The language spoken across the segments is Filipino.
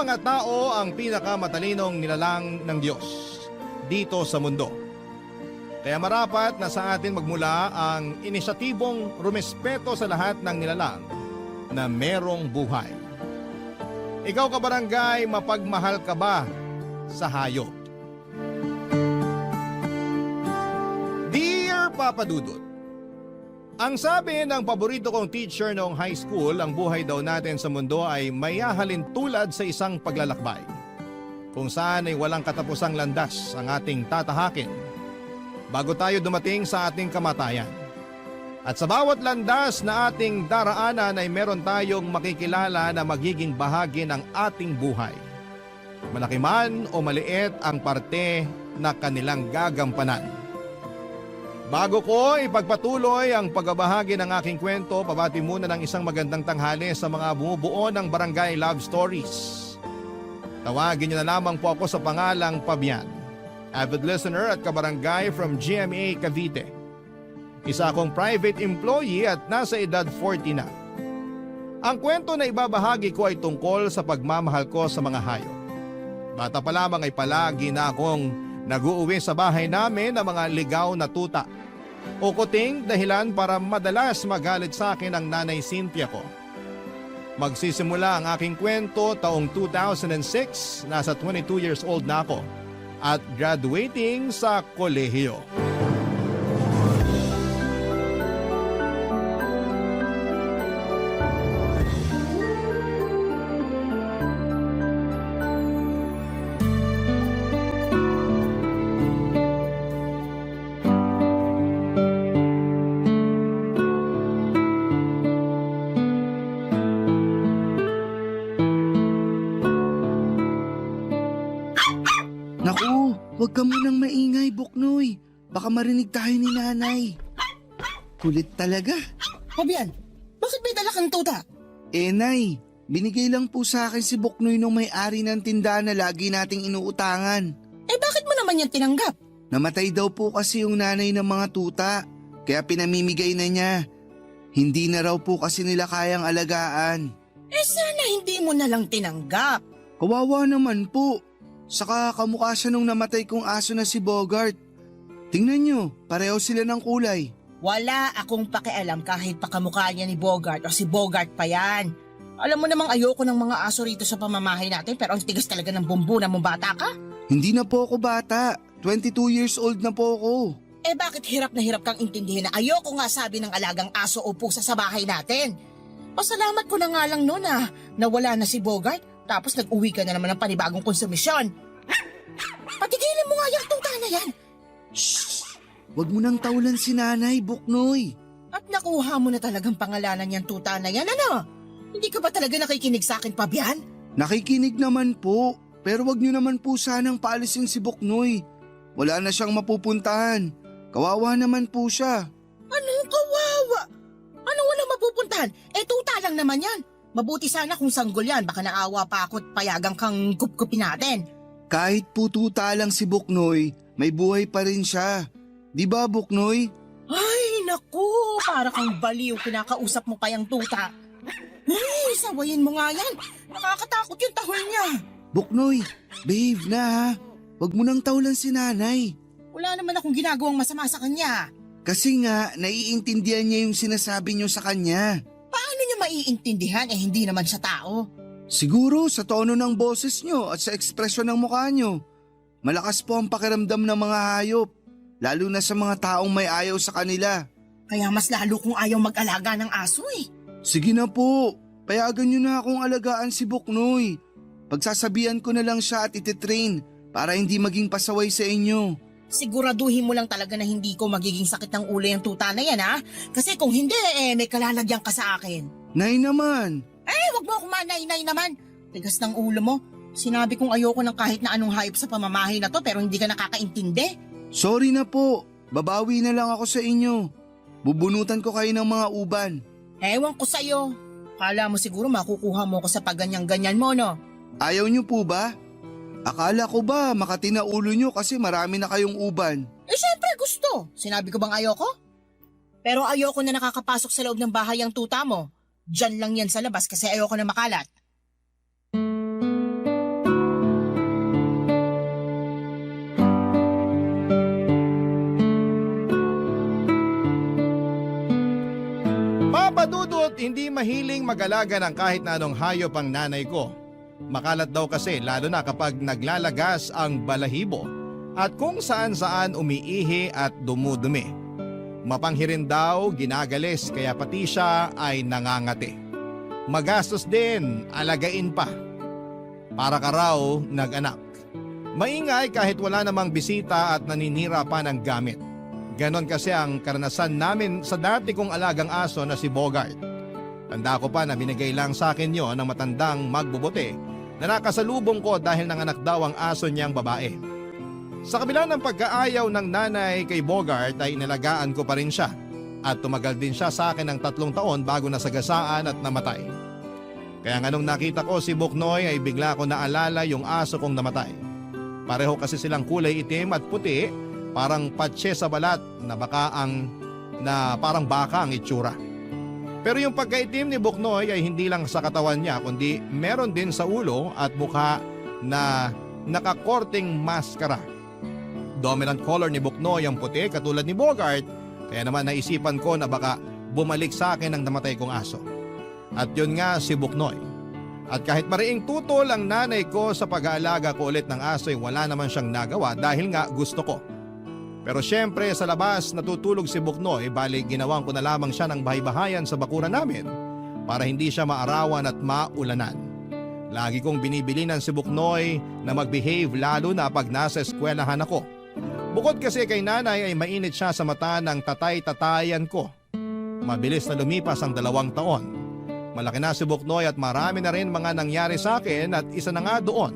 mga tao ang pinakamatalinong nilalang ng Diyos dito sa mundo. Kaya marapat na sa atin magmula ang inisyatibong rumespeto sa lahat ng nilalang na merong buhay. Ikaw kabarangay, mapagmahal ka ba sa hayop? Dear Papa Dudut, ang sabi ng paborito kong teacher noong high school, ang buhay daw natin sa mundo ay mayahalin tulad sa isang paglalakbay, kung saan ay walang katapusang landas ang ating tatahakin bago tayo dumating sa ating kamatayan. At sa bawat landas na ating daraanan ay meron tayong makikilala na magiging bahagi ng ating buhay. Malaki man o maliit ang parte na kanilang gagampanan. Bago ko ipagpatuloy ang pagbabahagi ng aking kwento, pabati muna ng isang magandang tanghali sa mga bumubuo ng Barangay Love Stories. Tawagin niyo na lamang po ako sa pangalang Pabian, avid listener at kabarangay from GMA Cavite. Isa akong private employee at nasa edad 40 na. Ang kwento na ibabahagi ko ay tungkol sa pagmamahal ko sa mga hayop. Bata pa lamang ay palagi na akong nag-uuwi sa bahay namin ng mga ligaw na tuta o kuting, dahilan para madalas magalit sa akin ang nanay Cynthia ko. Magsisimula ang aking kwento taong 2006, nasa 22 years old na ako at graduating sa kolehiyo. Naku, huwag ka munang maingay, Buknoy. Baka marinig tayo ni nanay. Kulit talaga. Pabian, bakit may dala kang tuta? Nay, binigay lang po sa akin si Buknoy nung may-ari ng tindahan na lagi nating inuutangan. Bakit mo naman yan tinanggap? Namatay daw po kasi yung nanay ng mga tuta, kaya pinamimigay na niya. Hindi na raw po kasi nila kayang alagaan. Sana hindi mo na lang tinanggap. Kawawa naman po. Saka kamukha siya nung namatay kong aso na si Bogart. Tingnan nyo, pareho sila ng kulay. Wala akong pakialam kahit pakamukha niya ni Bogart o si Bogart pa yan. Alam mo namang ayoko ng mga aso rito sa pamamahay natin pero ang tigas talaga ng bumbuna mong bata ka. Hindi na po ako bata. 22 years old na po ako. Bakit hirap na hirap kang intindihin na ayoko nga sabi ng alagang aso o pusa sa bahay natin? Pasalamat ko na nga lang noon na wala na si Bogart. Tapos nag-uwi ka na naman ng panibagong konsumisyon. Patigilin mo nga yung tuta na yan. Shhh! Huwag mo nang taulan si nanay, Buknoy. At nakuha mo na talagang pangalanan yung tuta na yan, ano? Hindi ka ba talaga nakikinig sa akin, Pabian? Nakikinig naman po, pero wag niyo naman po sanang paalisin si Buknoy. Wala na siyang mapupuntahan. Kawawa naman po siya. Anong kawawa? Anong walang mapupuntahan? Tuta lang naman yan. Mabuti sana kung sanggol yan, baka naawa pa ako at payagang kang kupkupin natin. Kahit po tuta lang si Buknoy, may buhay pa rin siya. Di ba, Buknoy? Ay, naku, para kang baliw, kinakausap mo pa yung tuta. Ay, sawayin mo nga yan. Nakakatakot yung tahol niya. Buknoy, behave na ha. Huwag mo nang taulan si nanay. Wala naman akong ginagawang masama sa kanya. Kasi nga, naiintindihan niya yung sinasabi niyo sa kanya. Paano niya maiintindihan hindi naman siya tao? Siguro sa tono ng boses niyo at sa ekspresyon ng mukha niyo. Malakas po ang pakiramdam ng mga hayop, lalo na sa mga taong may ayaw sa kanila. Kaya mas lalo kong ayaw mag-alaga ng aso eh. Sige na po, payagan niyo na akong alagaan si Buknoy. Pagsasabihan ko na lang siya at ititrain para hindi maging pasaway sa inyo. Siguraduhin mo lang talaga na hindi ko magiging sakit ng ulo yung tuta na yan Kasi kung hindi may kalalagyan ka sa akin. Nay naman. Wag mo akong manay-nay naman. Tigas ng ulo mo. Sinabi kong ayoko ng kahit na anong hayop sa pamamahay na to pero hindi ka nakakaintindi. Sorry na po, babawi na lang ako sa inyo. Bubunutan ko kayo ng mga uban. Ewan ko sa'yo. Kala mo siguro makukuha mo ko sa pagganyan-ganyan mo, no? Ayaw niyo po ba? Akala ko ba makati na ulo niyo kasi marami na kayong uban? Syempre gusto. Sinabi ko bang ayoko? Pero ayoko na nakakapasok sa loob ng bahay ang tuta mo. Diyan lang yan sa labas kasi ayoko na makalat. mahiling mag-alaga ng kahit na anong hayop ang nanay ko. Makalat daw kasi lalo na kapag naglalagas ang balahibo at kung saan-saan umiihi at dumudumi. Mapanghirin daw, ginagalis kaya pati siya ay nangangati. Magastos din, alagain pa. Para ka raw nag-anak. Maingay kahit wala namang bisita at naninira pa ng gamit. Ganon kasi ang karanasan namin sa dati kong alagang aso na si Bogart. Tanda ko pa na binigay lang sa akin yon ng matandang magbubuti na nakasalubong ko dahil nanganak daw ang aso niyang babae. Sa kabila ng pagkaayaw ng nanay kay Bogart ay inalagaan ko pa rin siya at tumagal din siya sa akin ng 3 taon bago nasagasaan at namatay. Kaya nga nung nakita ko si Buknoy ay bigla ko naalala yung aso kong namatay. Pareho kasi silang kulay itim at puti, parang patse sa balat na parang baka ang itsura. Pero yung pagkaitim ni Buknoy ay hindi lang sa katawan niya kundi meron din sa ulo at mukha na nakakorting maskara. Dominant color ni Buknoy ang puti katulad ni Bogart, kaya naman naisipan ko na baka bumalik sa akin ang namatay kong aso. At yun nga si Buknoy. At kahit mariing tutol ang nanay ko sa pag-aalaga ko ulit ng aso ay wala naman siyang nagawa dahil nga gusto ko. Pero syempre sa labas natutulog si Buknoy bali ginawan ko na lamang siya ng bahay-bahayan sa bakuran namin para hindi siya maarawan at maulanan. Lagi kong binibilinan si Buknoy na mag-behave lalo na pag nasa eskwelahan ako. Bukod kasi kay nanay ay mainit siya sa mata ng tatay-tatayan ko. Mabilis na lumipas ang 2 taon. Malaki na si Buknoy at marami na rin mga nangyari sa akin at isa na nga doon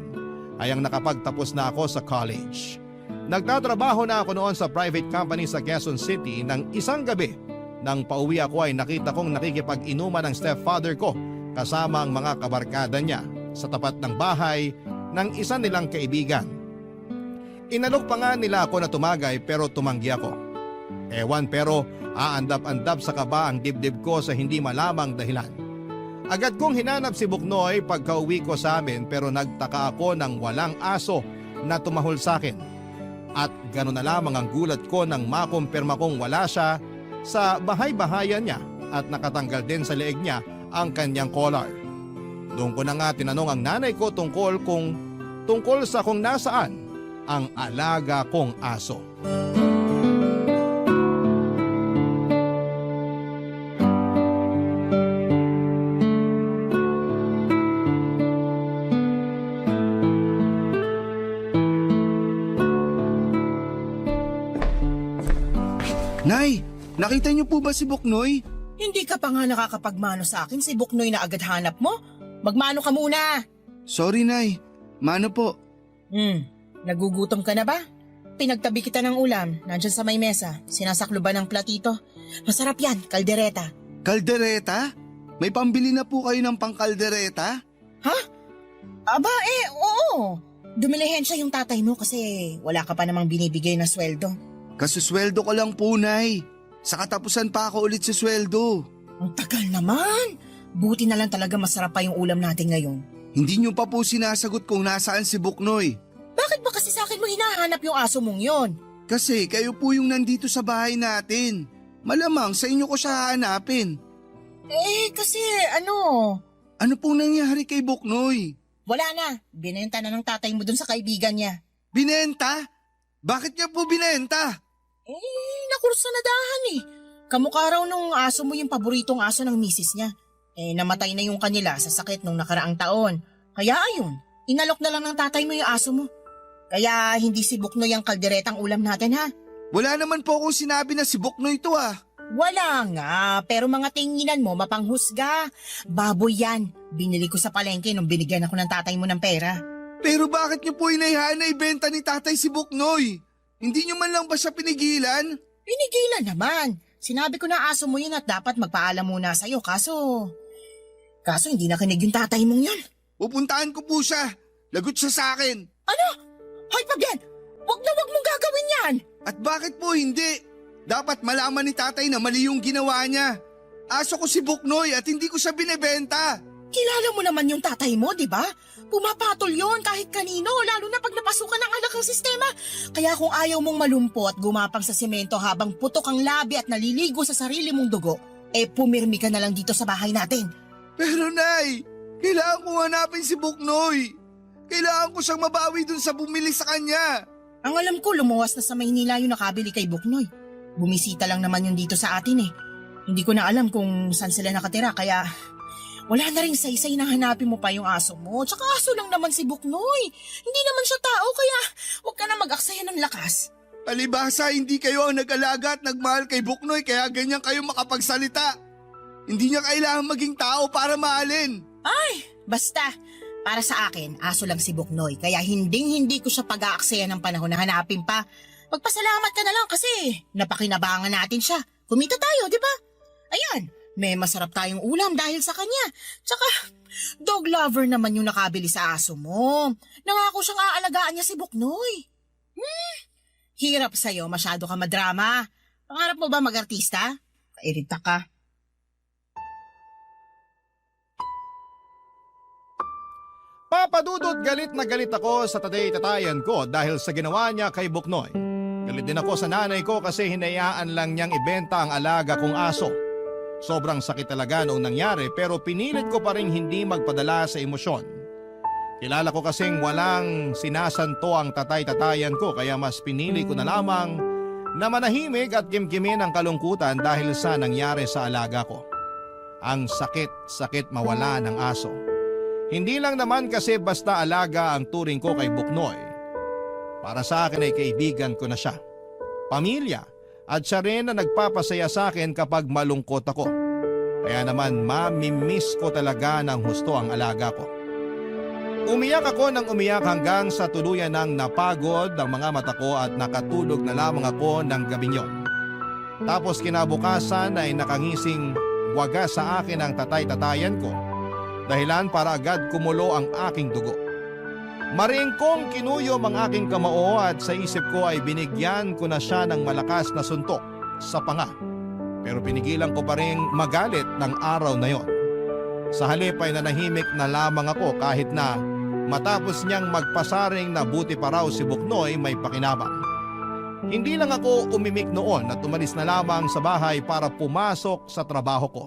ay ang nakapagtapos na ako sa college. Nagtatrabaho na ako noon sa private company sa Quezon City nang isang gabi. Nang pauwi ako ay nakita kong nakikipag-inuman ng stepfather ko kasama ang mga kabarkada niya sa tapat ng bahay ng isa nilang kaibigan. Inalok pa nga nila ako na tumagay pero tumanggi ako. Ewan pero aandap-andap sa kaba ang dibdib ko sa hindi malamang dahilan. Agad kong hinanap si Buknoy pagka-uwi ko sa amin pero nagtaka ako nang walang aso na tumahol sa akin. At gano'n na lamang ang gulat ko nang makumpirma kong wala siya sa bahay-bahayan niya at nakatanggal din sa leeg niya ang kanyang collar. Doon ko na nga tinanong ang nanay ko tungkol sa kung nasaan ang alaga kong aso. Nay, nakita niyo po ba si Buknoy? Hindi ka pa nga nakakapagmano sa akin si Buknoy na agad hanap mo? Magmano ka muna! Sorry, Nay. Mano po? Nagugutom ka na ba? Pinagtabi kita ng ulam, nandyan sa may mesa, sinasakluban ng platito. Masarap yan, kaldereta. Kaldereta? May pambili na po kayo ng pangkaldereta? Ha? Aba oo. Dumilihensya yung tatay mo kasi wala ka pa namang binibigay na sweldo. Kasusweldo ko lang po, Nay. Sa katapusan pa ako ulit sa sweldo. Ang tagal naman. Buti na lang talaga masarap pa yung ulam natin ngayon. Hindi niyo pa po sinasagot kung nasaan si Buknoy. Bakit ba kasi sa akin mo hinahanap yung aso mong yon? Kasi kayo po yung nandito sa bahay natin. Malamang sa inyo ko siya hahanapin. Kasi Ano pong nangyari kay Buknoy? wala na. Binenta na ng tatay mo dun sa kaibigan niya. Binenta? Bakit niya po binenta? Nakulong sa nadahan Kamukha raw nung aso mo yung paboritong aso ng misis niya. Namatay na yung kanila sa sakit nung nakaraang taon. Kaya ayun, inalok na lang ng tatay mo yung aso mo. Kaya hindi si Buknoy ang kalderetang ulam natin ha. Wala naman po akong sinabi na si Buknoy to ah. Wala nga, pero mga tinginan mo mapanghusga. Baboy yan. Binili ko sa palengke nung binigyan ako ng tatay mo ng pera. Pero bakit niyo po inayahan na ibenta ni tatay si Buknoy? Hindi niyo man lang ba siya pinigilan? Pinigilan naman. Sinabi ko na aso mo yun at dapat magpaalam muna sa'yo kaso hindi nakinig yung tatay mong yun. Pupuntahan ko po siya. Lagot siya sa akin. Ano? Hoy Pagyan! Wag mong gagawin yan! At bakit po hindi? Dapat malaman ni tatay na mali yung ginawa niya. Aso ko si Buknoy at hindi ko siya binebenta. Kilala mo naman yung tatay mo, di ba? Pumapatol yon kahit kanino, lalo na pag napasukan ng alak ng sistema. Kaya kung ayaw mong malumpo at gumapang sa semento habang putok ang labi at naliligo sa sarili mong dugo, pumirmi ka na lang dito sa bahay natin. Pero Nay, kailangan ko hanapin si Buknoy. Kailangan ko siyang mabawi dun sa bumili sa kanya. Ang alam ko, lumuwas na sa Maynila yung nakabili kay Buknoy. Bumisita lang naman yun dito sa atin eh. Hindi ko na alam kung saan sila nakatira kaya wala na rin saysay na hanapin mo pa yung aso mo. Tsaka aso lang naman si Buknoy. Hindi naman siya tao kaya huwag ka na mag-aksaya ng lakas. Palibhasa, hindi kayo ang nag-alaga at nagmahal kay Buknoy kaya ganyan kayo makapagsalita. Hindi niya kailangan maging tao para mahalin. Ay, basta. Para sa akin, aso lang si Buknoy kaya hindi ko siya pag-aaksaya ng panahon na hanapin pa. Magpasalamat ka na lang kasi napakinabangan natin siya. Kumita tayo, di ba? Ayan, may masarap tayong ulam dahil sa kanya. Tsaka, dog lover naman yung nakabili sa aso mo. Nangako siyang aalagaan niya si Buknoy. Hirap sa'yo, masyado ka madrama. Pangarap mo ba mag-artista? Kairita ka. Papa Dudut, galit na galit ako sa tatay-tatayan ko dahil sa ginawa niya kay Buknoy. Galit din ako sa nanay ko kasi hinayaan lang niyang ibenta ang alaga kong aso. Sobrang sakit talaga noong nangyari pero pinilit ko pa rin hindi magpadala sa emosyon. Kilala ko kasing walang sinasanto ang tatay-tatayan ko kaya mas pinili ko na lamang na manahimik at kimkimin ang kalungkutan dahil sa nangyari sa alaga ko. Ang sakit mawala ng aso. Hindi lang naman kasi basta alaga ang turing ko kay Buknoy. Para sa akin ay kaibigan ko na siya. Pamilya at siya rin na nagpapasaya sa akin kapag malungkot ako. Kaya naman mamimiss ko talaga ng husto ang alaga ko. Umiyak ako ng umiyak hanggang sa tuluyan ng napagod ang mga mata ko at nakatulog na lamang ako ng gabing yon. Tapos kinabukasan ay nakangising wagas sa akin ang tatay-tatayan ko. Dahilan para agad kumulo ang aking dugo. Maring kong kinuyom ang aking kamao at sa isip ko ay binigyan ko na siya ng malakas na suntok sa panga. Pero pinigilan ko pa rin magalit ng araw na yon. Sa halip ay nanahimik na lamang ako kahit na matapos niyang magpasaring na buti pa raw si Buknoy may pakinabang. Hindi lang ako umimik noon at umalis na lamang sa bahay para pumasok sa trabaho ko.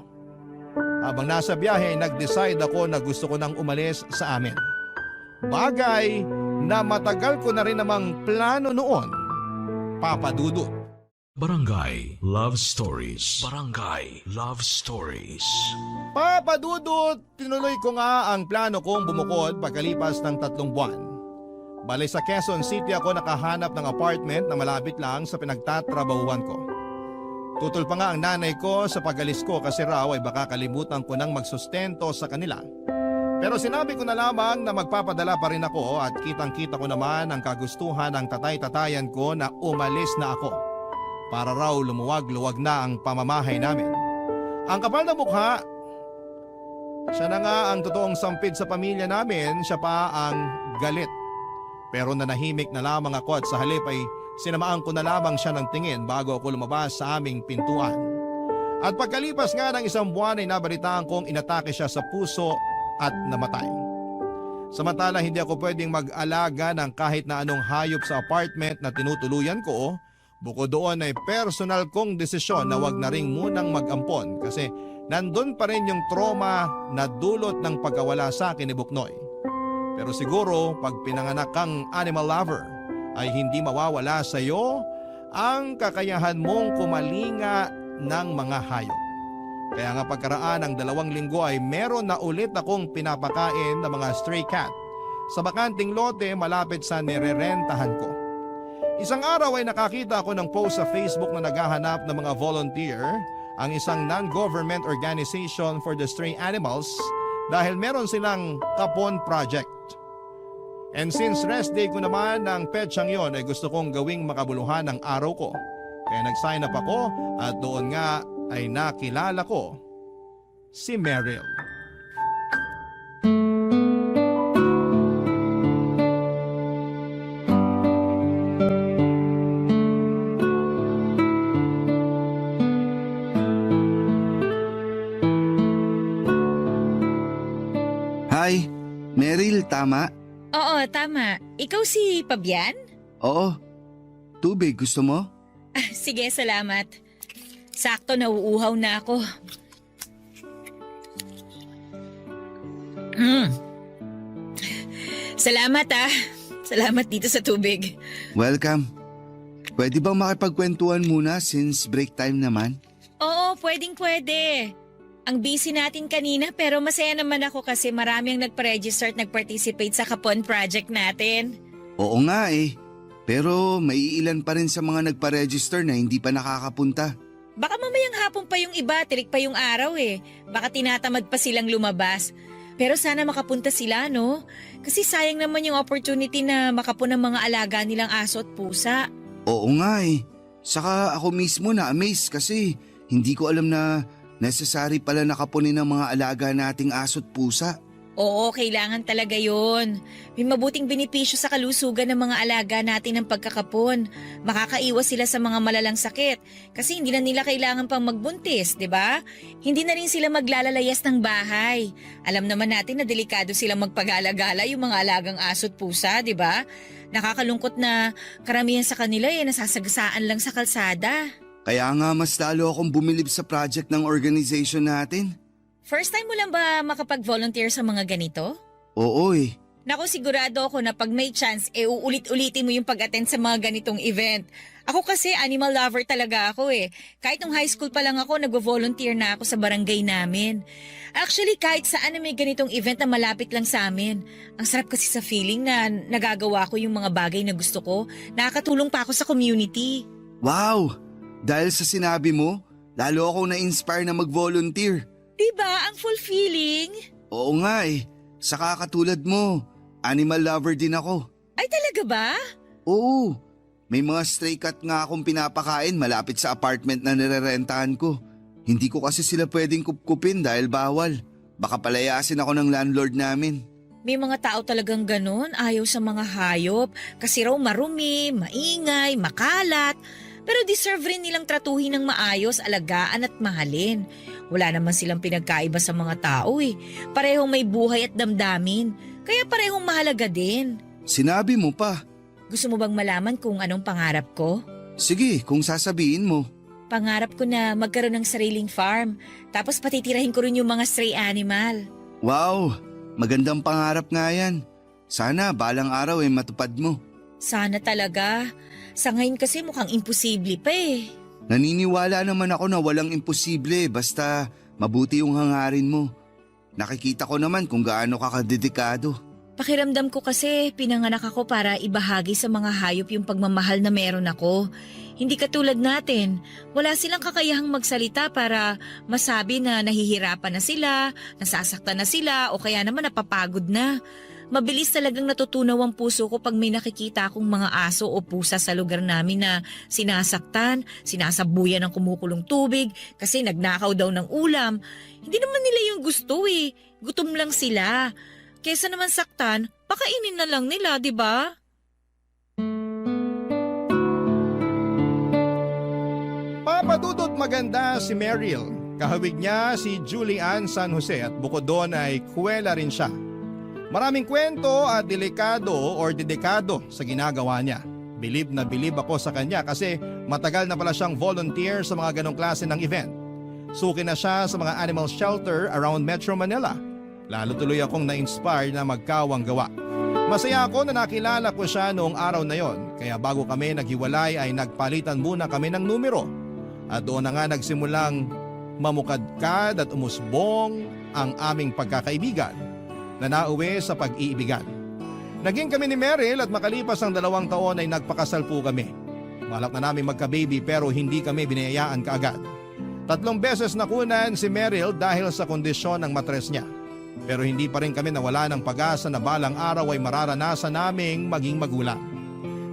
Habang nasa biyahe, nag-decide ako na gusto ko nang umalis sa amin. Bagay na matagal ko na rin namang plano noon, Papa Dudut. Barangay Love Stories. Barangay Love Stories. Papa Dudut, tinuloy ko nga ang plano kong bumukod pagkalipas ng 3 buwan. Bale sa Quezon City ako nakahanap ng apartment na malapit lang sa pinagtatrabahuan ko. Tutol pa nga ang nanay ko sa pag-alis ko kasi raw ay baka kalimutan ko nang magsustento sa kanila. Pero sinabi ko na lamang na magpapadala pa rin ako at kitang-kita ko naman ang kagustuhan ng tatay-tatayan ko na umalis na ako. Para raw lumuwag-luwag na ang pamamahay namin. Ang kapal na mukha, siya na nga ang totoong sampid sa pamilya namin, siya pa ang galit. Pero nanahimik na lamang ako at sa halip ay sinamaan ko na lamang siya ng tingin bago ako lumabas sa aming pintuan. At pagkalipas nga ng 1 buwan ay nabalitaan kong inatake siya sa puso at namatay. Samantala hindi ako pwedeng mag-alaga ng kahit na anong hayop sa apartment na tinutuluyan ko. Bukod doon ay personal kong desisyon na wag na ring munang mag-ampon kasi nandun pa rin yung trauma na dulot ng pagkawala sa akin ni Buknoy. Pero siguro pag pinanganak kang animal lover ay hindi mawawala sa iyo ang kakayahan mong kumalinga ng mga hayop. Kaya nga pagkaraan ng 2 linggo ay meron na ulit akong pinapakain ng mga stray cat sa bakanting lote malapit sa nirerentahan ko. Isang araw ay nakakita ako ng post sa Facebook na naghahanap ng mga volunteer, ang isang non-government organization for the stray animals dahil meron silang kapon project. And since rest day ko naman ng petsang yon ay gusto kong gawing makabuluhan ng araw ko. Kaya nag-sign up ako at doon nga ay nakilala ko si Meryl. Hi, Meryl, tama? Oo, tama. Ikaw si Pabian? Oo. Tubig, gusto mo? Sige, salamat. Sakto, nauuhaw na ako. Salamat Salamat dito sa tubig. Welcome. Pwede bang makipagkwentuhan muna since break time naman? Oo, pwede. Ang busy natin kanina pero masaya naman ako kasi marami ang nagpa-register at nag-participate sa Kapon project natin. Oo nga eh. Pero may ilan pa rin sa mga nagpa-register na hindi pa nakakapunta. Baka mamayang hapon pa yung iba, tirik pa yung araw eh. Baka tinatamad pa silang lumabas. Pero sana makapunta sila, no? Kasi sayang naman yung opportunity na makapun ng mga alaga nilang aso at pusa. Oo nga eh. Saka ako mismo na-amaze kasi hindi ko alam na necessary pala nakapunin ng mga alaga nating aso at pusa. Oo, kailangan talaga yon. May mabuting benepisyo sa kalusugan ng mga alaga natin ng pagkakapon. Makakaiwas sila sa mga malalang sakit kasi hindi na nila kailangan pang magbuntis, di ba? Hindi na rin sila maglalalayas ng bahay. Alam naman natin na delikado silang magpag-alagala yung mga alagang aso at pusa, di ba? Nakakalungkot na karamihan sa kanila nasasagasaan lang sa kalsada. Kaya nga mas lalo akong bumilib sa project ng organization natin. First time mo lang ba makapag-volunteer sa mga ganito? Oo eh. Naku, sigurado ako na pag may chance, uulit-ulitin mo yung pag-attend sa mga ganitong event. Ako kasi animal lover talaga ako eh. Kahit nung high school pa lang ako, nag-volunteer na ako sa barangay namin. Actually, kahit saan na may ganitong event na malapit lang sa amin. Ang sarap kasi sa feeling na nagagawa ko yung mga bagay na gusto ko. Nakakatulong pa ako sa community. Wow! Dahil sa sinabi mo, lalo akong na-inspire na mag-volunteer. Diba? Ang fulfilling. Oo nga eh. Saka katulad mo, animal lover din ako. Ay talaga ba? Oo. May mga stray cat nga akong pinapakain malapit sa apartment na nirerentahan ko. Hindi ko kasi sila pwedeng kupkupin dahil bawal. Baka palayasin ako ng landlord namin. May mga tao talagang ganun, ayaw sa mga hayop kasi raw marumi, maingay, makalat. Pero deserve rin nilang tratuhin ng maayos, alagaan at mahalin. Wala naman silang pinagkaiba sa mga tao eh. Parehong may buhay at damdamin. Kaya parehong mahalaga din. Sinabi mo pa. Gusto mo bang malaman kung anong pangarap ko? Sige, kung sasabihin mo. Pangarap ko na magkaroon ng sariling farm. Tapos patitirahin ko rin yung mga stray animal. Wow, magandang pangarap nga yan. Sana balang araw matupad mo. Sana talaga. Sa ngayon kasi mukhang imposible pa eh. Naniniwala naman ako na walang imposible basta mabuti yung hangarin mo. Nakikita ko naman kung gaano ka kadedikado. Pakiramdam ko kasi pinanganak ako para ibahagi sa mga hayop yung pagmamahal na meron ako. Hindi katulad natin, wala silang kakayahang magsalita para masabi na nahihirapan na sila, nasasaktan na sila o kaya naman napapagod na. Mabilis talagang natutunaw ang puso ko pag may nakikita akong mga aso o pusa sa lugar namin na sinasaktan, sinasabuyan ng kumukulong tubig kasi nagnakaw daw ng ulam. Hindi naman nila yung gusto eh. Gutom lang sila. Kesa naman saktan, pakainin na lang nila, di ba? Papadudot maganda si Meryl. Kahawig niya si Julian San Jose at bukod doon ay kuwela rin siya. Maraming kwento at dedikado sa ginagawa niya. Bilib na bilib ako sa kanya kasi matagal na pala siyang volunteer sa mga ganong klase ng event. Suki na siya sa mga animal shelter around Metro Manila. Lalo tuloy akong na-inspire na magkawang gawa. Masaya ako na nakilala ko siya noong araw na yon, kaya bago kami naghiwalay ay nagpalitan muna kami ng numero. At doon na nga nagsimulang mamukadkad at umusbong ang aming pagkakaibigan na nauwi sa pag-iibigan. Naging kami ni Meryl at makalipas ang 2 taon ay nagpakasal po kami. Balak na namin magka-baby pero hindi kami binayaan kaagad. 3 beses nakunan si Meryl dahil sa kondisyon ng matres niya. Pero hindi pa rin kami nawala ng pag-asa na balang araw ay mararanasan naming maging magulang.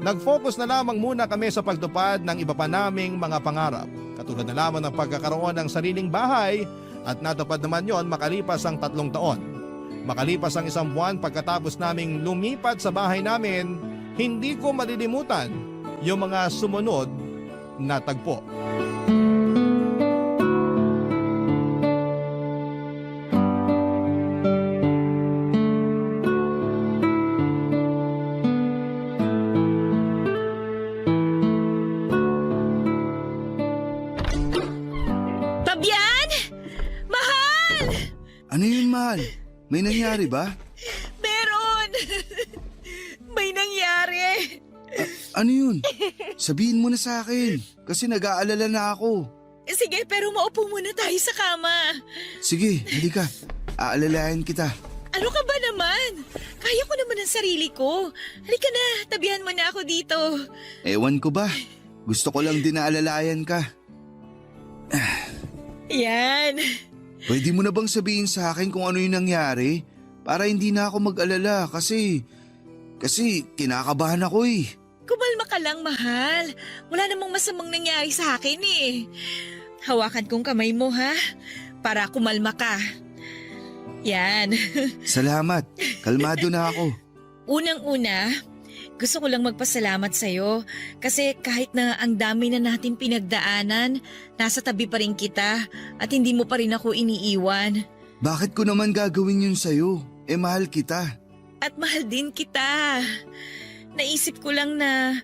Nag-focus na lamang muna kami sa pagtupad ng iba pa naming mga pangarap. Katulad na lamang ng pagkakaroon ng sariling bahay at natupad naman yon makalipas ang 3 taon. Makalipas ang 1 buwan pagkatapos naming lumipat sa bahay namin, hindi ko malilimutan yung mga sumunod na tagpo. May nangyari ba? Meron! May nangyari! Ano yun? Sabihin mo na sa akin kasi nag-aalala na ako. Sige, pero maupo muna tayo sa kama. Sige, halika. Aalalayan kita. Ano ka ba naman? Kaya ko naman ang sarili ko. Halika na, tabihan mo na ako dito. Ewan ko ba? Gusto ko lang din na alalayan ka. Yan. Pwede mo na bang sabihin sa akin kung ano yung nangyari? Para hindi na ako mag-alala kasi kinakabahan ako eh. Kumalma ka lang, mahal. Wala namang masamang nangyari sa akin eh. Hawakan kong kamay mo, ha? Para kumalma ka. Yan. Salamat. Kalmado na ako. Unang-una, gusto ko lang magpasalamat sa'yo kasi kahit na ang dami na natin pinagdaanan, nasa tabi pa rin kita at hindi mo pa rin ako iniiwan. Bakit ko naman gagawin yun sa'yo? Mahal kita. At mahal din kita. Naisip ko lang na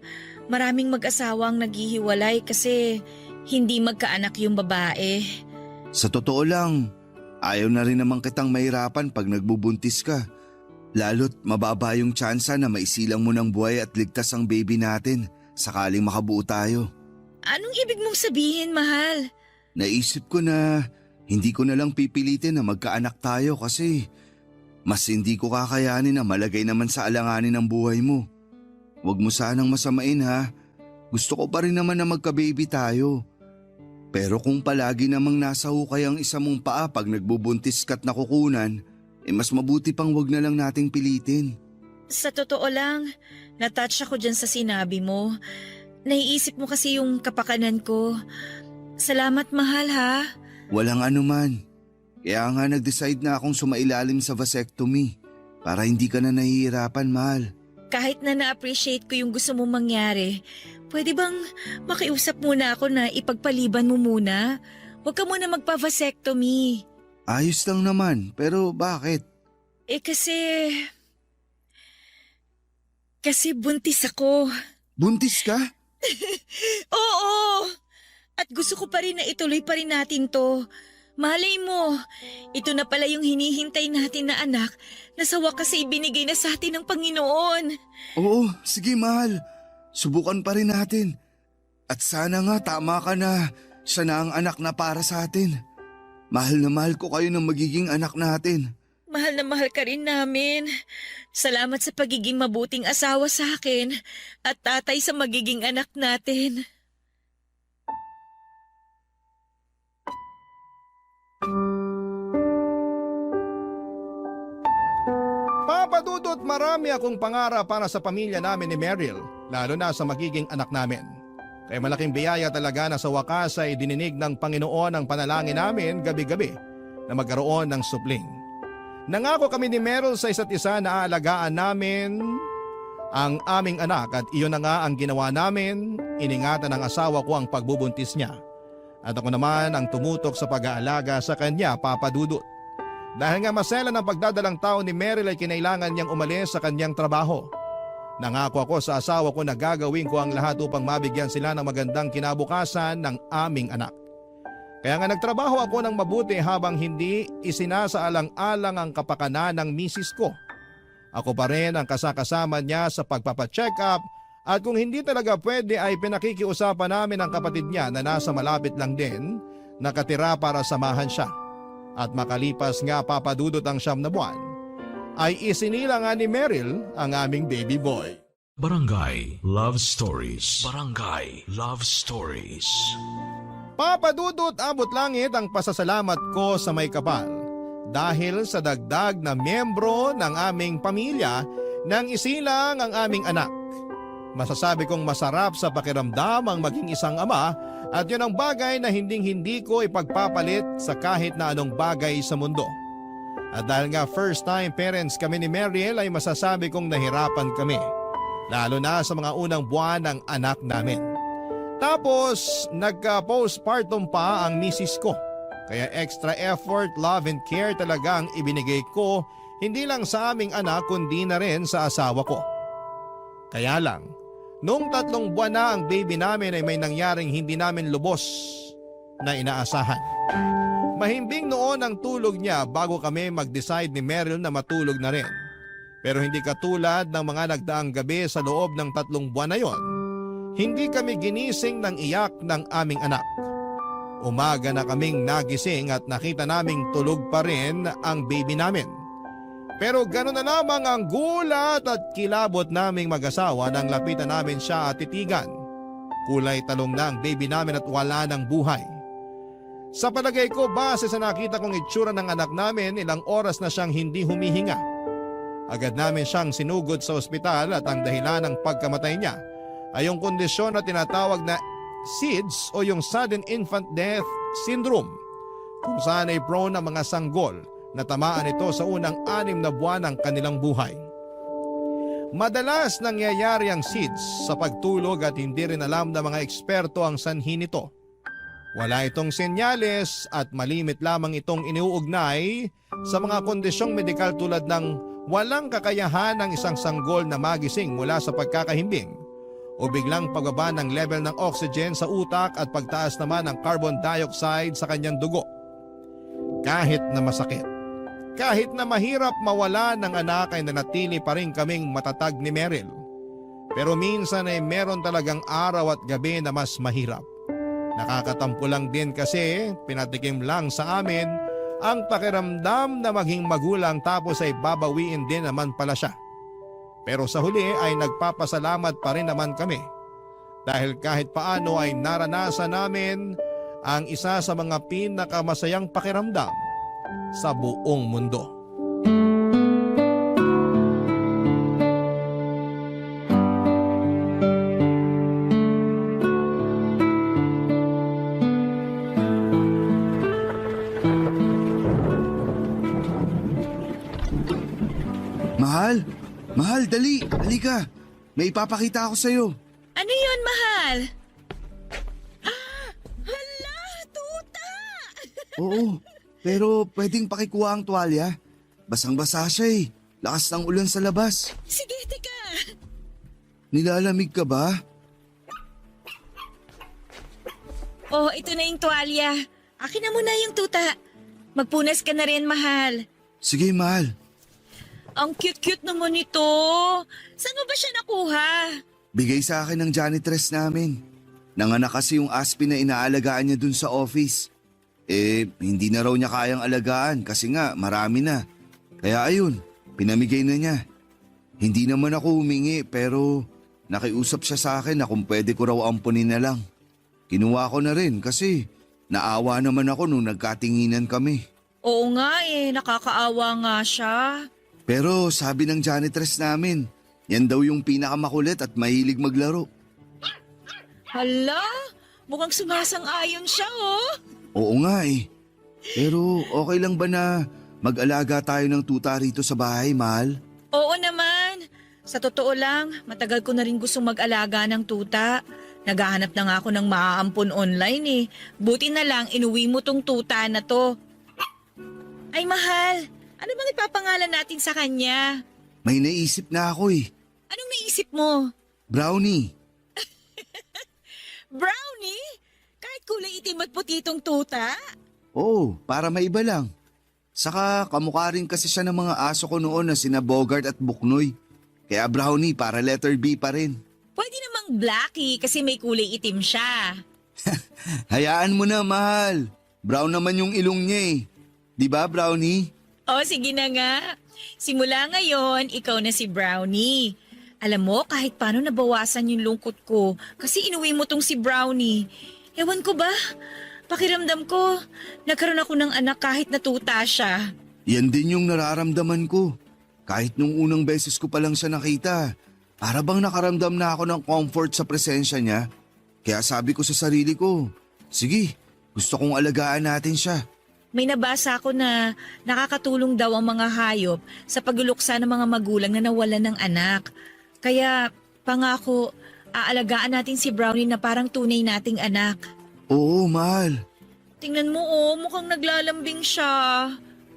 maraming mag-asawang naghihiwalay kasi hindi magkaanak yung babae. Sa totoo lang, ayaw na rin naman kitang mahirapan pag nagbubuntis ka. Lalo't mababa yung tsansa na maisilang mo ng buhay at ligtas ang baby natin sakaling makabuo tayo. Anong ibig mong sabihin, mahal? Naisip ko na hindi ko na lang pipilitin na magkaanak tayo kasi mas hindi ko kakayanin na malagay naman sa alanganin ang buhay mo. Huwag mo sanang masamain ha. Gusto ko pa rin naman na magka-baby tayo. Pero kung palagi namang nasa hukay ang isa mong paa pag nagbubuntis ka't nakukunan, mas mabuti pang wag na lang nating pilitin. Sa totoo lang, natouch ako dyan sa sinabi mo. Naiisip mo kasi yung kapakanan ko. Salamat, mahal, ha? Walang anuman. Kaya nga nag-decide na akong sumailalim sa vasectomy para hindi ka na nahihirapan, mahal. Kahit na na-appreciate ko yung gusto mong mangyari, pwede bang makiusap muna ako na ipagpaliban mo muna? Huwag ka muna magpa-vasectomy. Ayos lang naman, pero bakit? Kasi buntis ako. Buntis ka? Oo! At gusto ko pa rin na ituloy pa rin natin to. Malay mo, ito na pala yung hinihintay natin na anak na sa wakas ay ibinigay na sa atin ng Panginoon. Oo, sige mahal. Subukan pa rin natin. At sana nga tama ka na siya na ang anak na para sa atin. Mahal na mahal ko kayo ng magiging anak natin. Mahal na mahal ka rin namin. Salamat sa pagiging mabuting asawa sa akin at tatay sa magiging anak natin. Papadudot marami akong pangarap para sa pamilya namin ni Meryl, lalo na sa magiging anak namin. Kaya malaking biyaya talaga na sa wakas ay dininig ng Panginoon ang panalangin namin gabi-gabi na magkaroon ng supling. Nangako kami ni Meryl sa isa't isa na aalagaan namin ang aming anak at iyon na nga ang ginawa namin. Iningatan ng asawa ko ang pagbubuntis niya. At ako naman ang tumutok sa pag-aalaga sa kanya, Papadudot. Dahil nga masela ng pagdadalang tao ni Meryl ay kinailangan niyang umalis sa kanyang trabaho. Nangako ako sa asawa ko na gagawin ko ang lahat upang mabigyan sila ng magandang kinabukasan ng aming anak. Kaya nga nagtrabaho ako ng mabuti habang hindi isinasaalang-alang ang kapakanan ng misis ko. Ako pa rin ang kasakasama niya sa pagpapacheck up at kung hindi talaga pwede ay pinakikiusapan namin ang kapatid niya na nasa malapit lang din, nakatira para samahan siya. At makalipas nga Papadudot ang 9 na buwan, ay isinila nga ni Meryl ang aming baby boy. Barangay Love Stories. Barangay Love Stories. Papadudot abot langit ang pasasalamat ko sa may kapal dahil sa dagdag na miyembro ng aming pamilya nang isilang ang aming anak. Masasabi kong masarap sa pakiramdam ang maging isang ama at yun ang bagay na hindi ko ipagpapalit sa kahit na anong bagay sa mundo. At dahil nga first time parents kami ni Meryl ay masasabi kong nahirapan kami, lalo na sa mga unang buwan ng anak namin. Tapos nagka-postpartum pa ang misis ko, kaya extra effort, love and care talaga ang ibinigay ko hindi lang sa aming anak kundi na rin sa asawa ko. Kaya lang, nung 3 buwan na ang baby namin ay may nangyaring hindi namin lubos na inaasahan. Mahimbing noon ang tulog niya bago kami mag-decide ni Meryl na matulog na rin. Pero hindi katulad ng mga nagdaang gabi sa loob ng 3 buwan na yon. Hindi kami ginising ng iyak ng aming anak. Umaga na kaming nagising at nakita naming tulog pa rin ang baby namin. Pero gano'n na lamang ang gulat at kilabot naming mag-asawa nang lapitan namin siya at titigan. Kulay talong na ang baby namin at wala ng buhay. Sa palagay ko, base sa nakita kong itsura ng anak namin, ilang oras na siyang hindi humihinga. Agad namin siyang sinugod sa ospital at ang dahilan ng pagkamatay niya ay yung kondisyon na tinatawag na SIDS o yung Sudden Infant Death Syndrome, kung saan ay prone ang mga sanggol na tamaan ito sa unang 6 na buwan ng kanilang buhay. Madalas nangyayari ang SIDS sa pagtulog at hindi rin alam ng mga eksperto ang sanhi nito. Wala itong senyales at malimit lamang itong iniuugnay sa mga kondisyong medikal tulad ng walang kakayahan ng isang sanggol na magising mula sa pagkakahimbing o biglang pagbaba ng level ng oxygen sa utak at pagtaas naman ng carbon dioxide sa kanyang dugo. Kahit na masakit, kahit na mahirap mawala ng anak ay nanatili pa rin kaming matatag ni Meryl. Pero minsan ay meron talagang araw at gabi na mas mahirap. Nakakatampo lang din kasi pinatikim lang sa amin ang pakiramdam na maging magulang tapos ay babawiin din naman pala siya. Pero sa huli ay nagpapasalamat pa rin naman kami dahil kahit paano ay naranasan namin ang isa sa mga pinakamasayang pakiramdam sa buong mundo. Mahal, dali, halika. May ipapakita ako sa'yo. Ano yun, mahal? Hala, tuta! Oo, pero pwedeng pakikuha ang tuwalya. Basang-basa siya eh. Lakas ng ulan sa labas. Sige, tika. Nilalamig ka ba? Oh, ito na yung tuwalya. Akin na muna yung tuta. Magpunas ka na rin, mahal. Sige, mahal. Ang cute-cute naman ito. Saan mo ba siya nakuha? Bigay sa akin ng janitress namin. Nanganak kasi yung aspin na inaalagaan niya dun sa office. Hindi na raw niya kayang alagaan kasi nga marami na. Kaya ayun, pinamigay na niya. Hindi naman ako humingi pero nakiusap siya sa akin na kung pwede ko raw ampunin na lang. Kinuha ko na rin kasi naawa naman ako nung nagkatinginan kami. Oo nga nakakaawa nga siya. Pero sabi ng janitress namin, yan daw yung pinakamakulit at mahilig maglaro. Hala, mukhang sumasang-ayon siya Oo nga eh. Pero okay lang ba na mag-alaga tayo ng tuta rito sa bahay, mahal? Oo naman. Sa totoo lang, matagal ko na rin gustong mag-alaga ng tuta. Naghahanap na nga ako ng maaampon online Buti na lang inuwi mo tong tuta na to. Ay mahal, ano bang ipapangalan natin sa kanya? May naisip na ako eh. Anong naisip mo? Brownie. Brownie? Kahit kulay itim at puti itong tuta? Oo, para maiba lang. Saka kamukha rin kasi siya ng mga aso ko noon na sina Bogart at Buknoy. Kaya Brownie para letter B pa rin. Pwede namang Blackie kasi may kulay itim siya. Hayaan mo na, mahal. Brown naman yung ilong niya eh. Di ba, Brownie? Sige na nga. Simula ngayon, ikaw na si Brownie. Alam mo, kahit paano nabawasan yung lungkot ko kasi inuwi mo tong si Brownie. Ewan ko ba? Pakiramdam ko, nagkaroon ako ng anak kahit natuta siya. Yan din yung nararamdaman ko. Kahit nung unang beses ko pa lang siya nakita, para bang nakaramdam na ako ng comfort sa presensya niya. Kaya sabi ko sa sarili ko, sige, gusto kong alagaan natin siya. May nabasa ako na nakakatulong daw ang mga hayop sa pagluluksa ng mga magulang na nawalan ng anak. Kaya pangako, aalagaan natin si Brownie na parang tunay nating anak. Oo, mahal. Tingnan mo mukhang naglalambing siya.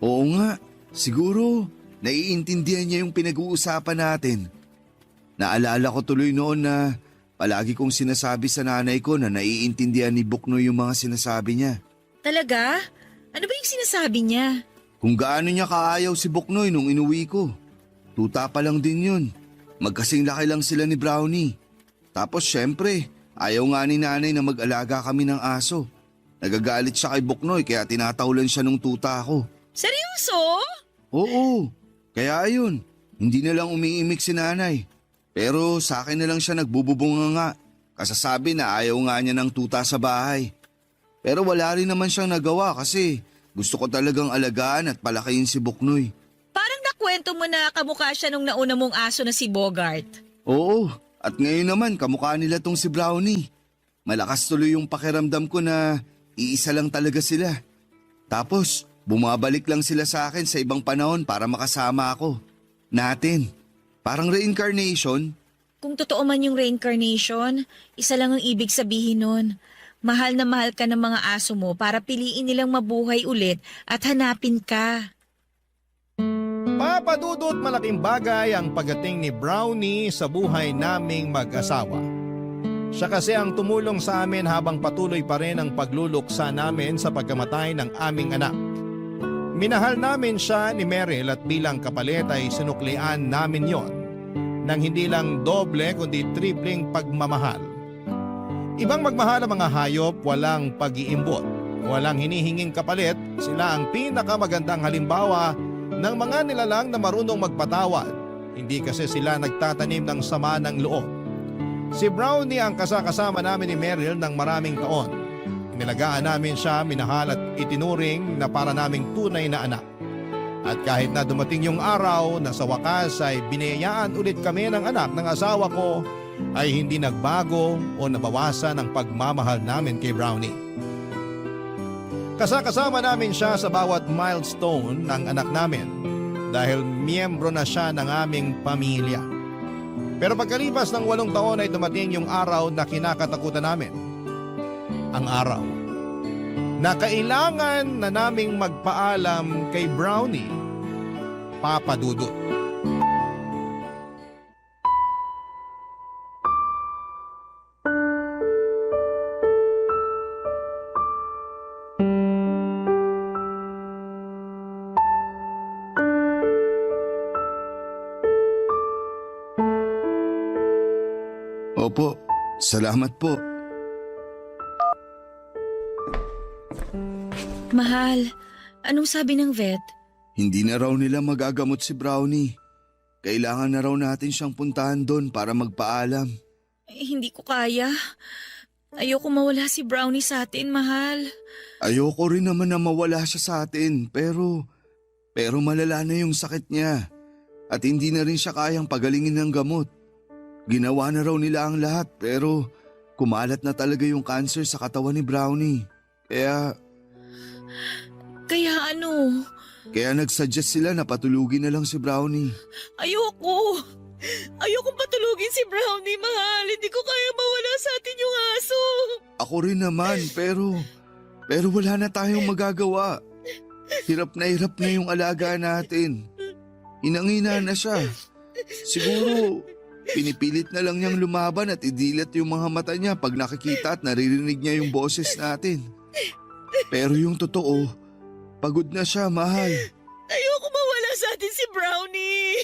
Oo nga, siguro naiintindihan niya yung pinag-uusapan natin. Naalala ko tuloy noon na palagi kong sinasabi sa nanay ko na naiintindihan ni Buknoy yung mga sinasabi niya. Talaga? Ano ba yung sinasabi niya? Kung gaano niya kaayaw si Buknoy nung inuwi ko. Tuta pa lang din yun. Magkasing laki lang sila ni Brownie. Tapos syempre, ayaw nga ni nanay na mag-alaga kami ng aso. Nagagalit siya kay Buknoy kaya tinatahulan siya nung tuta ko. Seryoso? Oo, kaya ayun, hindi na lang umiimik si nanay. Pero sa akin na lang siya nagbububunga nga. Kasasabi na ayaw nga niya ng tuta sa bahay. Pero wala rin naman siyang nagawa kasi gusto ko talagang alagaan at palakihin si Buknoy. Parang nakwento mo na kamukha siya nung nauna mong aso na si Bogart. Oo, at ngayon naman kamukha nila tong si Brownie. Malakas tuloy yung pakiramdam ko na iisa lang talaga sila. Tapos bumabalik lang sila sa akin sa ibang panahon para makasama ako. Natin. Parang reincarnation. Kung totoo man yung reincarnation, isa lang ang ibig sabihin nun. Mahal na mahal ka ng mga aso mo para piliin nilang mabuhay ulit at hanapin ka. Papadudot malaking bagay ang pagdating ni Brownie sa buhay naming mag-asawa. Siya kasi ang tumulong sa amin habang patuloy pa rin ang pagluluksa namin sa pagkamatay ng aming anak. Minahal namin siya ni Meryl at bilang kapalit ay sinuklian namin yon nang hindi lang doble kundi tripling pagmamahal. Ibang magmahal ang mga hayop, walang pag-iimbot, walang hinihinging kapalit, sila ang pinakamagandang halimbawa ng mga nilalang na marunong magpatawad. Hindi kasi sila nagtatanim ng sama ng loob. Si Brownie ang kasakasama namin ni Meryl ng maraming taon. Inilagaan namin siya, minahal at itinuring na para naming tunay na anak. At kahit na dumating yung araw na sa wakas ay binayaan ulit kami ng anak ng asawa ko, ay hindi nagbago o nabawasan ang pagmamahal namin kay Brownie. Kasakasama namin siya sa bawat milestone ng anak namin dahil miyembro na siya ng aming pamilya. Pero pagkalipas ng 8 taon ay dumating yung araw na kinakatakutan namin. Ang araw na kailangan na naming magpaalam kay Brownie, Papa Dudut. Opo, salamat po. Mahal, anong sabi ng vet? Hindi na raw nila magagamot si Brownie. Kailangan na raw natin siyang puntahan doon para magpaalam. Hindi ko kaya. Ayoko mawala si Brownie sa atin, mahal. Ayoko rin naman na mawala siya sa atin pero malala na yung sakit niya at hindi na rin siya kayang pagalingin ng gamot. Ginawa na raw nila ang lahat pero kumalat na talaga yung cancer sa katawan ni Brownie. Kaya ano? Kaya nagsuggest sila na patulugin na lang si Brownie. Ayoko. Ayokong patulugin si Brownie, mahal. Hindi ko kaya mawala sa atin yung aso. Ako rin naman pero wala na tayong magagawa. Hirap na yung alaga natin. Inangina na siya. Siguro pinipilit na lang niyang lumaban at idilat yung mga mata niya pag nakikita at naririnig niya yung boses natin. Pero yung totoo, pagod na siya, mahal. Ayoko mawala sa atin si Brownie.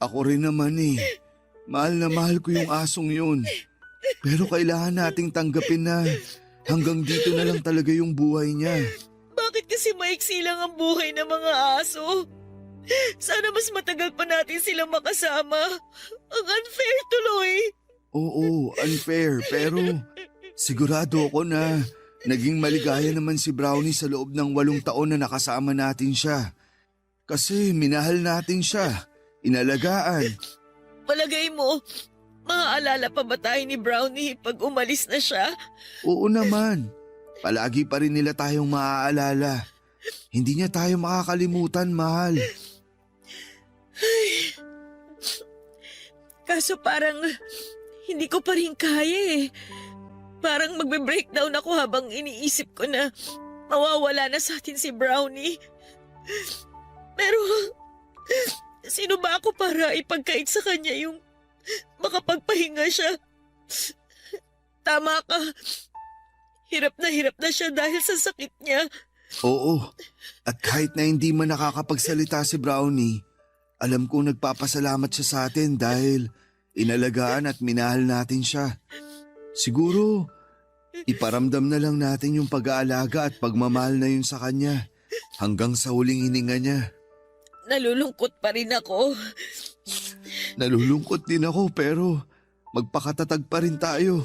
Ako rin naman eh. Mahal na mahal ko yung asong yun. Pero kailangan nating tanggapin na hanggang dito na lang talaga yung buhay niya. Bakit kasi maiksi lang ang buhay ng mga aso? Sana mas matagal pa natin silang makasama. Ang unfair tuloy. Oo, unfair. Pero sigurado ako na naging maligaya naman si Brownie sa loob ng 8 taon na nakasama natin siya. Kasi minahal natin siya. Inalagaan. Palagay mo, maaalala pa ba tayo ni Brownie pag umalis na siya? Oo naman. Palagi pa rin nila tayong maaalala. Hindi niya tayo makakalimutan, mahal. Kaso parang hindi ko pa rin kaya eh. Parang magbe-breakdown ako habang iniisip ko na mawawala na sa atin si Brownie. Pero sino ba ako para ipagkait sa kanya yung makapagpahinga siya? Tama ka. Hirap na siya dahil sa sakit niya. Oo, at kahit na hindi man nakakapagsalita si Brownie, alam kong nagpapasalamat siya sa atin dahil inalagaan at minahal natin siya. Siguro, iparamdam na lang natin yung pag-aalaga at pagmamahal na yun sa kanya hanggang sa huling hininga niya. Nalulungkot pa rin ako. Nalulungkot din ako pero magpakatatag pa rin tayo.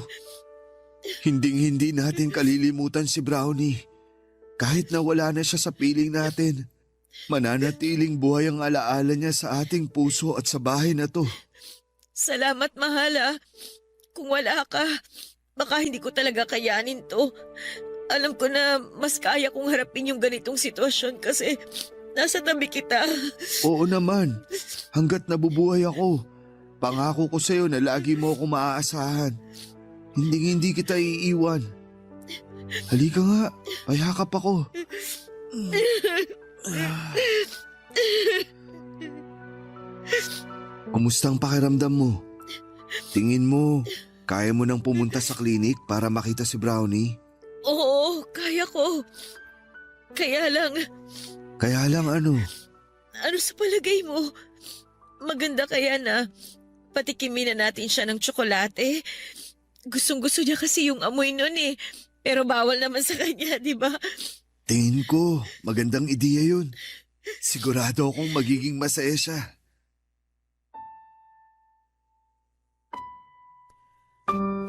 Hinding-hindi natin kalilimutan si Brownie. Kahit na wala na siya sa piling natin, mananatiling buhay ang alaala niya sa ating puso at sa bahay na to. Salamat, mahal ah. Kung wala ka, baka hindi ko talaga kayanin to. Alam ko na mas kaya kong harapin yung ganitong sitwasyon kasi nasa tabi kita. Oo naman, hanggat nabubuhay ako, pangako ko sa'yo na lagi mo ako maaasahan. Hindi kita iiwan. Halika nga, payakap ako. Kumusta ang pakiramdam mo? Tingin mo, kaya mo nang pumunta sa klinik para makita si Brownie? Oo, kaya ko. Kaya lang, Ano? ano sa palagay mo? Maganda kaya na patikimin na natin siya ng tsokolate? Gustong-gusto niya kasi yung amoy nun eh. Pero bawal naman sa kanya, di ba? Tingin ko, magandang ideya yun. Sigurado akong magiging masaya siya.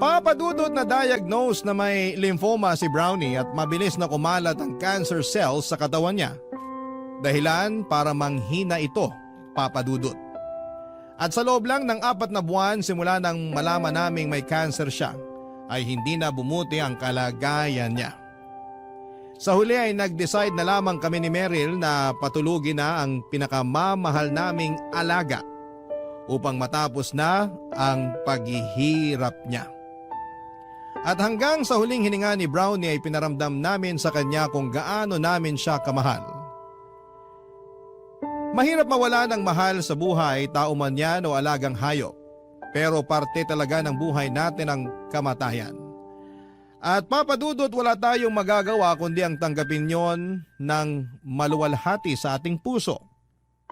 Papadudot na diagnose na may lymphoma si Brownie at mabilis na kumalat ang cancer cells sa katawan niya. Dahilan para manghina ito, papadudot. At sa loob lang ng 4 na buwan simula nang malaman naming may cancer siya, ay hindi na bumuti ang kalagayan niya. Sa huli ay nag-decide na lamang kami ni Meryl na patulugin na ang pinakamamahal naming alaga upang matapos na ang paghihirap niya. At hanggang sa huling hininga ni Brownie ay pinaramdam namin sa kanya kung gaano namin siya kamahal. Mahirap mawala ng mahal sa buhay, tao man yan o alagang hayop. Pero parte talaga ng buhay natin ang kamatayan. At papadudot wala tayong magagawa kundi ang tanggapin yon ng maluwalhati sa ating puso.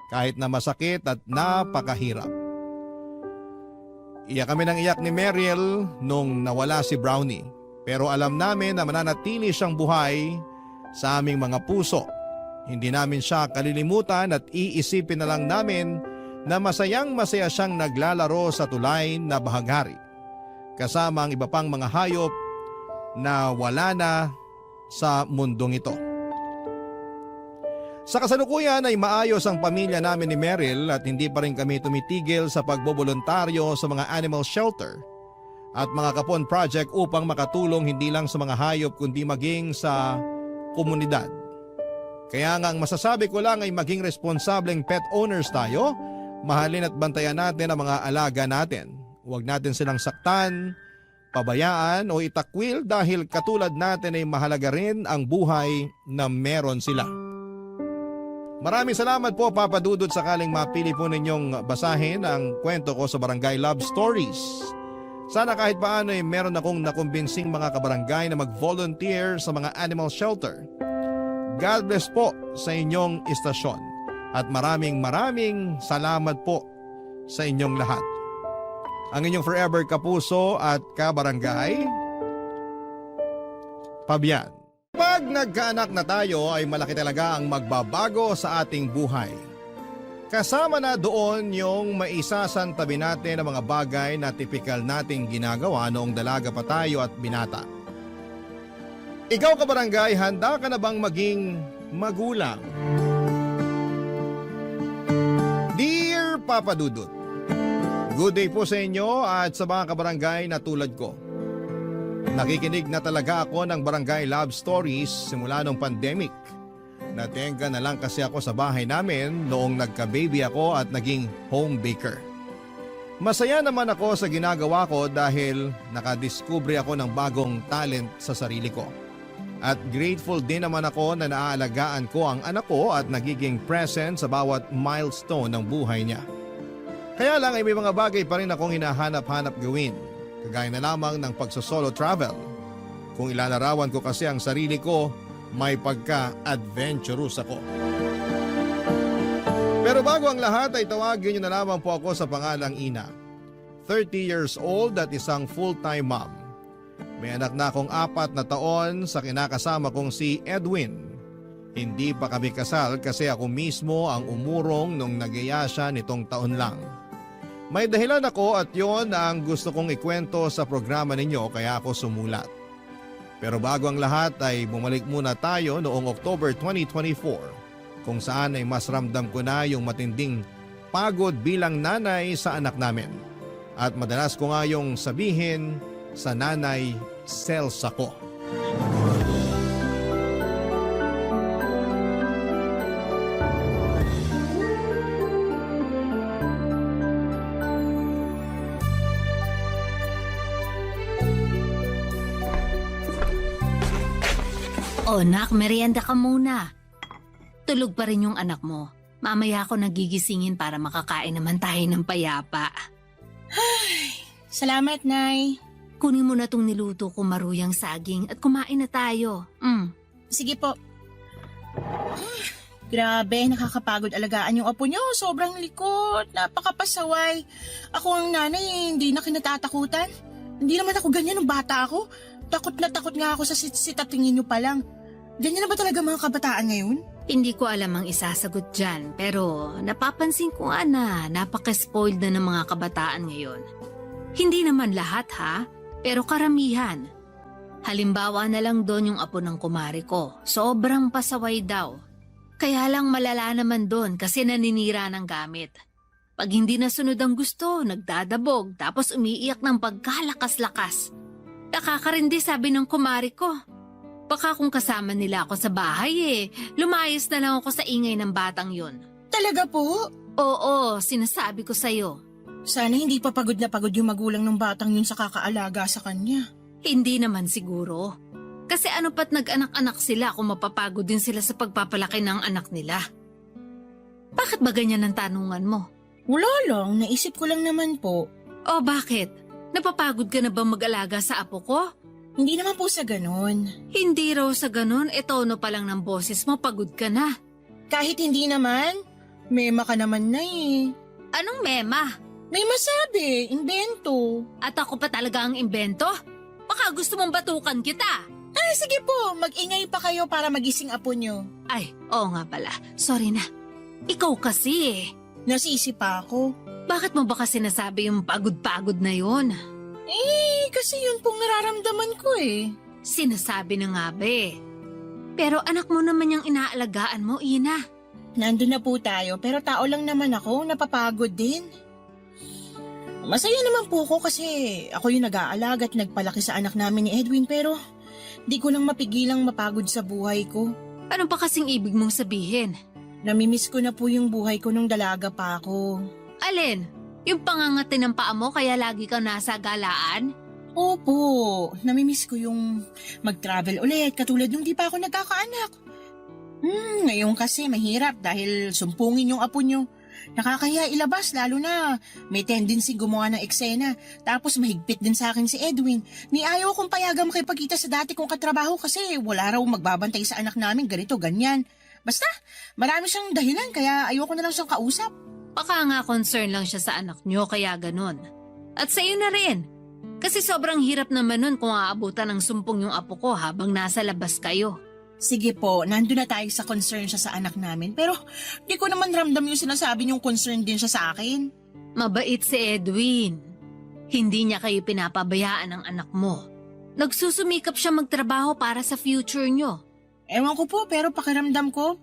Kahit na masakit at napakahirap. Iyak kami ng iyak ni Meryl nung nawala si Brownie. Pero alam namin na mananatili siyang buhay sa aming mga puso. Hindi namin siya kalilimutan at iisipin na lang namin na masayang masaya siyang naglalaro sa tulay na bahaghari. Kasama ang iba pang mga hayop na wala na sa mundong ito. Sa kasalukuyan ay maayos ang pamilya namin ni Meryl at hindi pa rin kami tumitigil sa pagbobolontaryo sa mga animal shelter at mga kapon project upang makatulong hindi lang sa mga hayop kundi maging sa komunidad. Kaya nga ang masasabi ko lang ay maging responsableng pet owners tayo, mahalin at bantayan natin ang mga alaga natin. Huwag natin silang saktan, pabayaan o itakwil dahil katulad natin ay mahalaga rin ang buhay na meron sila. Maraming salamat po Papa Dudut sakaling mapili po ninyong basahin ang kwento ko sa Barangay Love Stories. Sana kahit paano ay meron akong nakumbinsing mga kabarangay na mag-volunteer sa mga animal shelter. God bless po sa inyong istasyon at maraming salamat po sa inyong lahat. Ang inyong forever kapuso at kabarangay, Fabian. Pag nagkaanak na tayo ay malaki talaga ang magbabago sa ating buhay. Kasama na doon yung maisasantabi natin ang mga bagay na tipikal nating ginagawa noong dalaga pa tayo at binata. Ikaw kabarangay, handa ka na bang maging magulang? Dear Papa Dudut, good day po sa inyo at sa mga kabarangay na tulad ko. Nakikinig na talaga ako ng Barangay Love Stories simula nung pandemic. Natenga na lang kasi ako sa bahay namin noong nagka-baby ako at naging home baker. Masaya naman ako sa ginagawa ko dahil nakadiskubre ako ng bagong talent sa sarili ko. At grateful din naman ako na naaalagaan ko ang anak ko at nagiging present sa bawat milestone ng buhay niya. Kaya lang ay may mga bagay pa rin akong hinahanap-hanap gawin. Kagaya na lamang ng pagsosolo travel. Kung ilalarawan ko kasi ang sarili ko, may pagka-adventurous ako. Pero bago ang lahat ay tawagin niyo na lamang po ako sa pangalang Ina. 30 years old at isang full-time mom. May anak na akong 4 na taon sa kinakasama kong si Edwin. Hindi pa kami kasal kasi ako mismo ang umurong nung nagaya siya nitong taon lang. May dahilan ako at yon ang gusto kong ikwento sa programa ninyo kaya ako sumulat. Pero bago ang lahat ay bumalik muna tayo noong October 2024 kung saan ay mas ramdam ko na yung matinding pagod bilang nanay sa anak namin. At madalas ko nga yung sabihin sa nanay, cells ako. O nak, merienda ka muna. Tulog pa rin yung anak mo. Mamaya ako nagigisingin para makakain naman tayo ng payapa. Salamat, Nay. Kunin mo na tong niluto ko maruyang saging at kumain na tayo. Sige po. Grabe, nakakapagod alagaan yung apo niyo. Sobrang likot, napakapasaway. Ako ang nanay, hindi na kinatatakutan. Hindi naman ako ganyan nung bata ako. Takot na takot nga ako sa sitatingin niyo pa lang. Ganyan na ba talaga mga kabataan ngayon? Hindi ko alam ang isasagot dyan, pero napapansin ko nga na napaka-spoiled na ng mga kabataan ngayon. Hindi naman lahat ha, pero karamihan. Halimbawa na lang doon yung apo ng kumari ko, sobrang pasaway daw. Kaya lang malala naman doon kasi naninira ng gamit. Pag hindi nasunod ang gusto, nagdadabog tapos umiiyak ng pagkalakas-lakas. Nakakarindi sabi ng kumari ko. Baka kung kasama nila ako sa bahay lumayas na lang ako sa ingay ng batang yun. Talaga po? Oo, sinasabi ko sa'yo. Sana hindi pa pagod na pagod yung magulang ng batang yun sa kakaalaga sa kanya. Hindi naman siguro. Kasi ano pat nag-anak-anak sila kung mapapagod din sila sa pagpapalaki ng anak nila. Bakit ba ganyan ang tanungan mo? Wala lang, naisip ko lang naman po. O bakit? Napapagod ka na ba mag-alaga sa apo ko? Hindi naman po sa ganon. Hindi raw sa ganun, tono pa lang ng boses mo, pagod ka na. Kahit hindi naman, mema ka naman na Anong mema? May masabi, invento. At ako pa talaga ang imbento? Baka gusto mong batukan kita. Ah, sige po, mag-ingay pa kayo para magising apo nyo. Ay, oo nga pala. Sorry na. Ikaw kasi Nasisi pa ako. Bakit mo ba kasi nasabi yung pagod-pagod na yon? Kasi yun pong nararamdaman ko Sinasabi na nga ba Pero anak mo naman yung inaalagaan mo, Ina. Nandun na po tayo, pero tao lang naman ako, napapagod din. Masaya naman po ako kasi ako yung nag-aalaga at nagpalaki sa anak namin ni Edwin, pero di ko lang mapigilang mapagod sa buhay ko. Ano pa kasing ibig mong sabihin? Namimiss ko na po yung buhay ko nung dalaga pa ako. Alin? Yung pangangati ng paa mo kaya lagi kang nasa galaan? Opo, namimiss ko yung mag-travel ulit katulad nung di pa ako nagkakaanak. Ngayon kasi mahirap dahil sumpungin yung apo nyo. Nakakahiya ilabas lalo na may tendency gumawa ng eksena. Tapos mahigpit din sa akin si Edwin. Ni ayaw kong payagang makipagkita sa dati kong katrabaho kasi wala raw magbabantay sa anak namin ganito ganyan. Basta marami siyang dahilan kaya ayoko na lang siyang kausap. Baka nga concern lang siya sa anak nyo kaya ganun. At sa iyo na rin. Kasi sobrang hirap naman nun kung aabutan ng sumpong yung apo ko habang nasa labas kayo. Sige po, nandun na tayo sa concern siya sa anak namin. Pero di ko naman ramdam yung sinasabi niyong concern din siya sa akin. Mabait si Edwin. Hindi niya kayo pinapabayaan ng anak mo. Nagsusumikap siya magtrabaho para sa future nyo. Ewan ko po pero pakiramdam ko,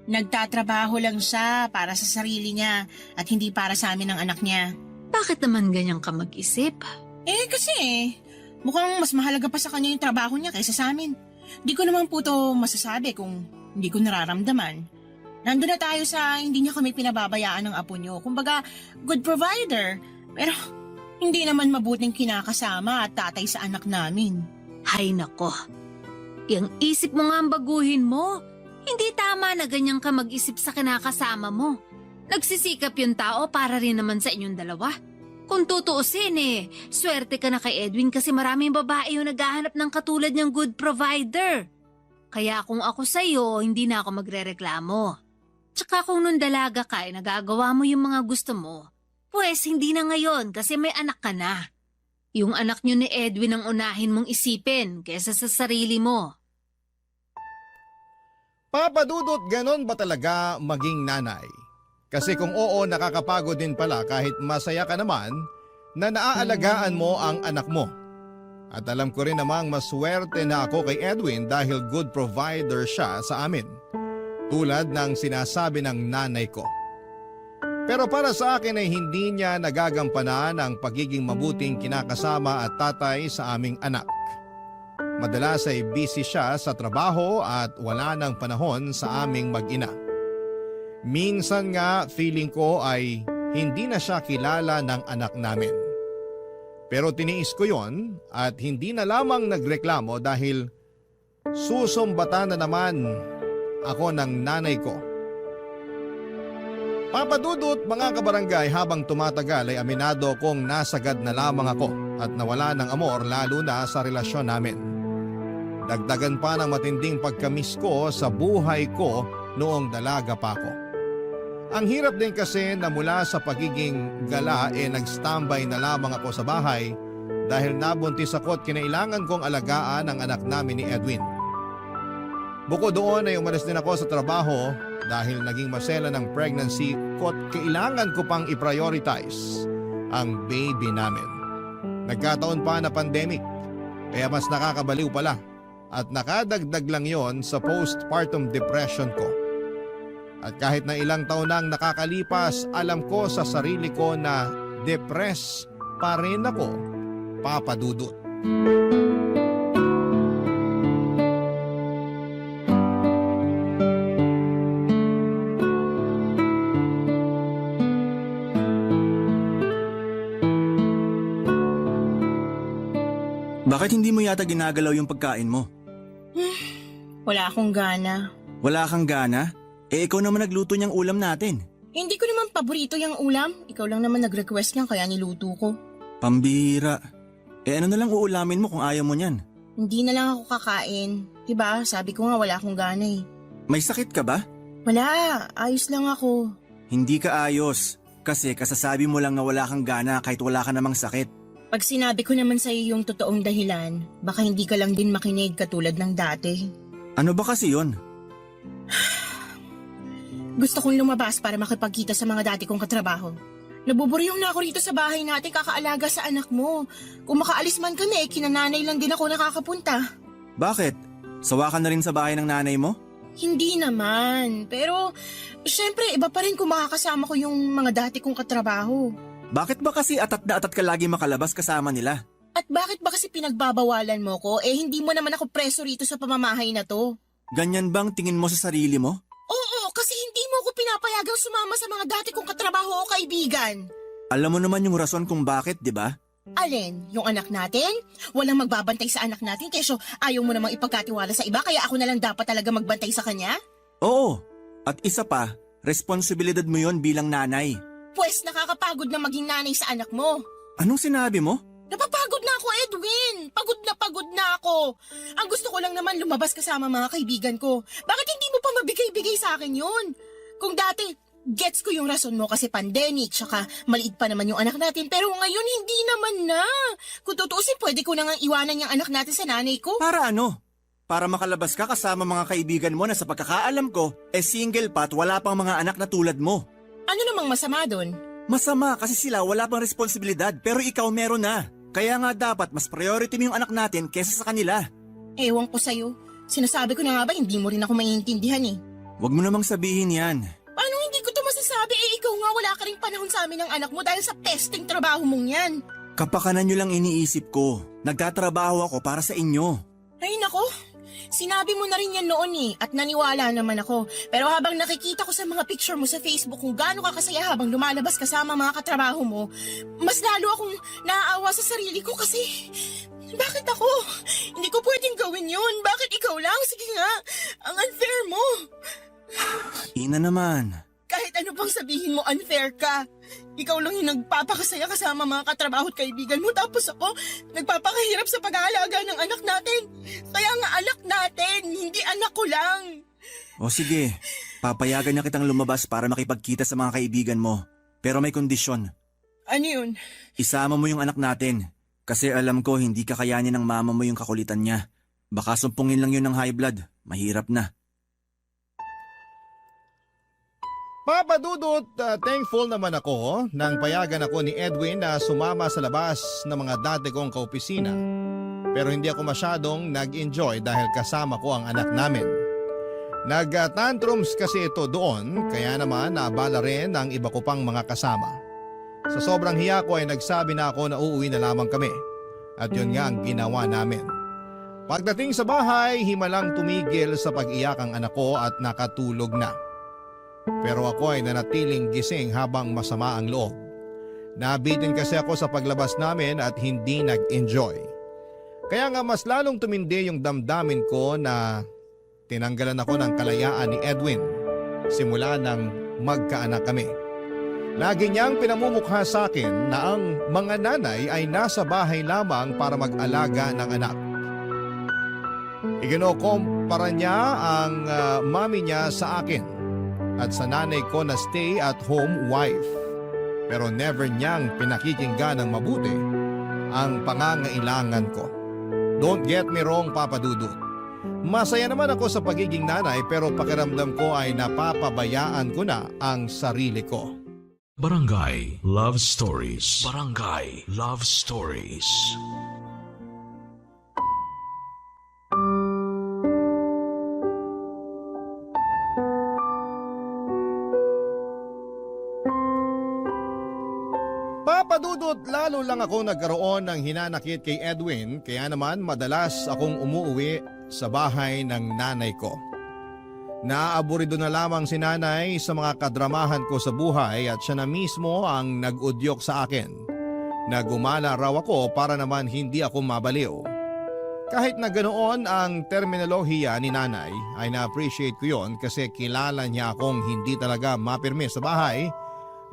nagtatrabaho lang siya para sa sarili niya at hindi para sa amin ng anak niya. Bakit naman ganyan ka mag-isip? Kasi mukhang mas mahalaga pa sa kanya yung trabaho niya kaysa sa amin. Di ko naman po to masasabi kung hindi ko nararamdaman. Nandun na tayo sa hindi niya kami pinababayaan ng apo niyo. Kumbaga, good provider. Pero hindi naman mabuting kinakasama at tatay sa anak namin. Hay nako. Yang isip mo nga ang baguhin mo. Hindi tama na ganyan ka mag-isip sa kinakasama mo. Nagsisikap yung tao para rin naman sa inyong dalawa. Kung tutuusin swerte ka na kay Edwin kasi maraming babae yung naghahanap ng katulad niyang good provider. Kaya kung ako sa'yo, hindi na ako magrereklamo. Tsaka kung nung dalaga ka ay nagagawa mo yung mga gusto mo, pues hindi na ngayon kasi may anak ka na. Yung anak niyo ni Edwin ang unahin mong isipin kesa sa sarili mo. Papa Dudut, ganon ba talaga maging nanay? Kasi kung oo, nakakapagod din pala kahit masaya ka naman na naaalagaan mo ang anak mo. At alam ko rin namang maswerte na ako kay Edwin dahil good provider siya sa amin. Tulad ng sinasabi ng nanay ko. Pero para sa akin ay hindi niya nagagampanan ang pagiging mabuting kinakasama at tatay sa aming anak. Madalas ay busy siya sa trabaho at wala nang panahon sa aming mag-ina. Minsan nga feeling ko ay hindi na siya kilala ng anak namin. Pero tiniis ko yon at hindi na lamang nagreklamo dahil susumbatan na naman ako ng nanay ko. Papa Dudut, mga kabarangay, habang tumatagal ay aminado kong nasagad na lamang ako at nawala ng amor lalo na sa relasyon namin. Dagdagan pa ng matinding pagkamiss ko sa buhay ko noong dalaga pa ako. Ang hirap din kasi na mula sa pagiging gala nag-standby na lamang ako sa bahay dahil nabuntis ako at kinailangan kong alagaan ang anak namin ni Edwin. Bukod doon ay umalis din ako sa trabaho dahil naging masela ng pregnancy ko at kailangan ko pang i-prioritize ang baby namin. Nagkataon pa na pandemic kaya mas nakakabaliw pala at nakadagdag lang yon sa postpartum depression ko. At kahit na ilang taon nang nakakalipas, alam ko sa sarili ko na depressed pa rin ako, Papa Dudut. Bakit hindi mo yata ginagalaw yung pagkain mo? Wala akong gana. Wala kang gana? Ikaw naman nagluto niyang ulam natin. Hindi ko naman paborito yung ulam. Ikaw lang naman nag-request niyan kaya niluto ko. Pambira. Ano na lang uulamin mo kung ayaw mo niyan? Hindi na lang ako kakain. Diba? Sabi ko nga wala akong gana eh. May sakit ka ba? Wala. Ayos lang ako. Hindi ka ayos. Kasi kasasabi mo lang na wala kang gana kahit wala ka namang sakit. Pag sinabi ko naman sa'yo yung totoong dahilan, baka hindi ka lang din makinig katulad ng dati. Ano ba kasi yon? Gusto kong lumabas para makipagkita sa mga dati kong katrabaho. Nabuburyong na ako rito sa bahay natin kakaalaga sa anak mo. Kung makaalis man kami, kinananay lang din ako nakakapunta. Bakit? Sawa ka na rin sa bahay ng nanay mo? Hindi naman, pero syempre iba pa rin kung makakasama ko yung mga dati kong katrabaho. Bakit ba kasi atat na atat ka lagi makalabas kasama nila? At bakit ba kasi pinagbabawalan mo ko? Hindi mo naman ako preso rito sa pamamahay na to. Ganyan bang tingin mo sa sarili mo? Oo, kasi hindi mo ako pinapayagang sumama sa mga dati kong katrabaho o kaibigan. Alam mo naman yung rason kung bakit, di ba? Alin? Yung anak natin? Walang magbabantay sa anak natin kesyo ayaw mo namang ipagkatiwala sa iba kaya ako na lang dapat talaga magbantay sa kanya? Oo. At isa pa, responsibilidad mo yon bilang nanay. Pwes nakakapagod na maging nanay sa anak mo. Anong sinabi mo? Napapagod na ako, Edwin. Pagod na ako. Ang gusto ko lang naman lumabas kasama mga kaibigan ko. Bakit hindi mo pa mabigay-bigay sa akin yun? Kung dati, gets ko yung rason mo kasi pandemic, tsaka maliit pa naman yung anak natin. Pero ngayon, hindi naman na. Kung tutuusin, pwede ko na nga iwanan yung anak natin sa nanay ko. Para ano? Para makalabas ka kasama mga kaibigan mo na sa pagkakaalam ko, single pa at wala pang mga anak na tulad mo. Ano namang masama doon? Masama kasi sila wala pang responsibilidad pero ikaw meron na. Kaya nga dapat mas priority mo yung anak natin kesa sa kanila. Ewan ko sa'yo. Sinasabi ko na nga ba hindi mo rin ako maiintindihan eh. Huwag mo namang sabihin yan. Paano hindi ko to masasabi ikaw nga wala ka ring panahon sa amin ng anak mo dahil sa pesting trabaho mong yan. Kapakanan nyo lang iniisip ko. Nagtatrabaho ako para sa inyo. Ay nako, sinabi mo na rin yan noon eh at naniwala naman ako. Pero habang nakikita ko sa mga picture mo sa Facebook kung gaano ka kasaya habang lumalabas kasama mga katrabaho mo, mas lalo akong naaawa sa sarili ko kasi bakit ako? Hindi ko pwedeng gawin yun. Bakit ikaw lang? Sige nga, ang unfair mo. Ina naman. kahit ano pang sabihin mo, unfair ka. Ikaw lang yung nagpapakasaya kasama mga katrabaho at kaibigan mo, tapos ako, nagpapakahirap sa pag-aalaga ng anak natin. Kaya nga anak natin, hindi anak ko lang. O sige, papayagan na kitang lumabas para makipagkita sa mga kaibigan mo. Pero may kondisyon. Ano yun? Isama mo yung anak natin. Kasi alam ko hindi kakayanin ng mama mo yung kakulitan niya. Baka sumpungin lang yun ng high blood. Mahirap na. Papa Dudut, thankful naman ako nang payagan ako ni Edwin na sumama sa labas ng mga dati kong kaopisina. Pero hindi ako masyadong nag-enjoy dahil kasama ko ang anak namin. Nag-tantrums kasi ito doon, kaya naman naabala rin ang iba ko pang mga kasama. Sa sobrang hiya ko ay nagsabi na ako na uuwi na lamang kami. At yun nga ang ginawa namin. Pagdating sa bahay, himalang tumigil sa pag-iyak ang anak ko at nakatulog na. Pero ako ay nanatiling gising habang masama ang loob. Nabitin kasi ako sa paglabas namin at hindi nag-enjoy. Kaya nga mas lalong tumindi yung damdamin ko na tinanggalan ako ng kalayaan ni Edwin simula nang magkaanak kami. Lagi niyang pinamumukha sa akin na ang mga nanay ay nasa bahay lamang para mag-alaga ng anak. Iginokompara niya ang mami niya sa akin at sa nanay ko na stay-at-home wife. Pero never niyang pinakikinggan ng mabuti ang pangangailangan ko. Don't get me wrong, Papa Dudut. Masaya naman ako sa pagiging nanay pero pakiramdam ko ay napapabayaan ko na ang sarili ko. Barangay Love Stories. Barangay Love Stories. Papa Dudut, lalo lang ako nagkaroon ng hinanakit kay Edwin kaya naman madalas akong umuwi sa bahay ng nanay ko. Naaaburido na lamang si nanay sa mga kadramahan ko sa buhay at siya na mismo ang nag-udyok sa akin na gumala raw ako para naman hindi ako mabaliw. Kahit na ganoon ang terminolohiya ni nanay ay na-appreciate ko yon kasi kilala niya akong hindi talaga mapirme sa bahay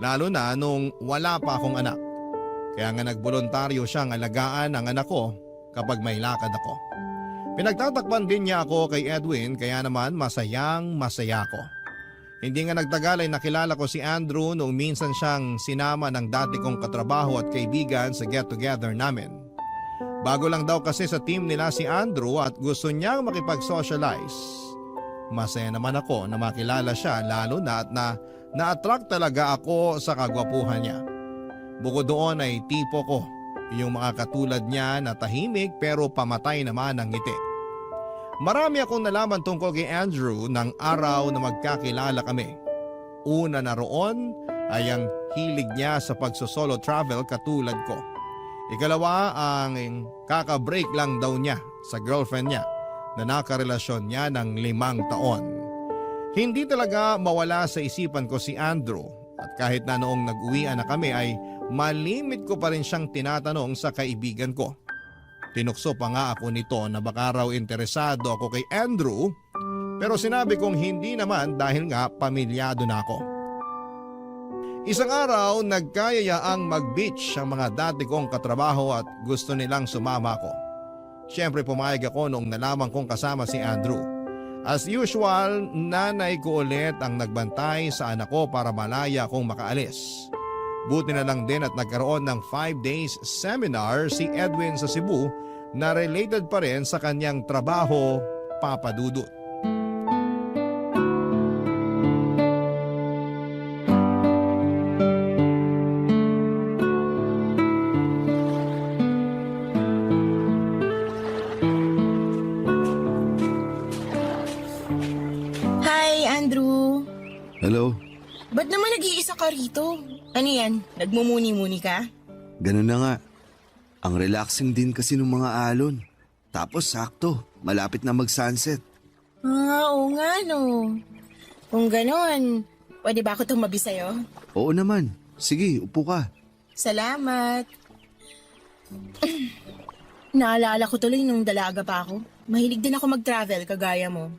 lalo na nung wala pa akong anak. Kaya nga nagboluntaryo siyang alagaan ang anak ko kapag may lakad ako. Pinagtatakpan din niya ako kay Edwin kaya naman masayang masaya ko. Hindi nga nagtagal ay nakilala ko si Andrew noong minsan siyang sinama ng dati kong katrabaho at kaibigan sa get-together namin. Bago lang daw kasi sa team nila si Andrew at gusto niyang makipag-socialize. Masaya naman ako na makilala siya lalo na at na-attract talaga ako sa kagwapuhan niya. Bukod doon ay tipo ko. Yung mga katulad niya na tahimik pero pamatay naman ang ngiti. Marami akong nalaman tungkol kay Andrew ng araw na magkakilala kami. Una na roon ay ang hilig niya sa pagsosolo travel katulad ko. Ikalawa ang kaka-break lang daw niya sa girlfriend niya na nakarelasyon niya ng 5 taon. Hindi talaga mawala sa isipan ko si Andrew at kahit na noong nag-uwian na kami ay malimit ko pa rin siyang tinatanong sa kaibigan ko. Tinukso pa nga ako nito na baka raw interesado ako kay Andrew pero sinabi kong hindi naman dahil nga pamilyado na ako. Isang araw nagkayayaang mag-beach ang mga dati kong katrabaho at gusto nilang sumama ako. Siyempre pumayag ako noong nalaman kong kasama si Andrew. As usual, nanay ko ulit ang nagbantay sa anak ko para malaya akong makaalis. Buti na lang din at nagkaroon ng 5 days seminar si Edwin sa Cebu na related pa rin sa kanyang trabaho, Papa Dudut. Hi, Andrew. Hello? Ba't naman nag-iisa ka rito? Ano yan? Nagmumuni-muni ka? Ganun na nga. Ang relaxing din kasi ng mga alon. Tapos sakto, malapit na mag-sunset. Oo nga no. Kung ganon, pwede ba ako tumabi sa'yo? Oo naman. Sige, upo ka. Salamat. Naalala ko tuloy nung dalaga pa ako. Mahilig din ako mag-travel kagaya mo.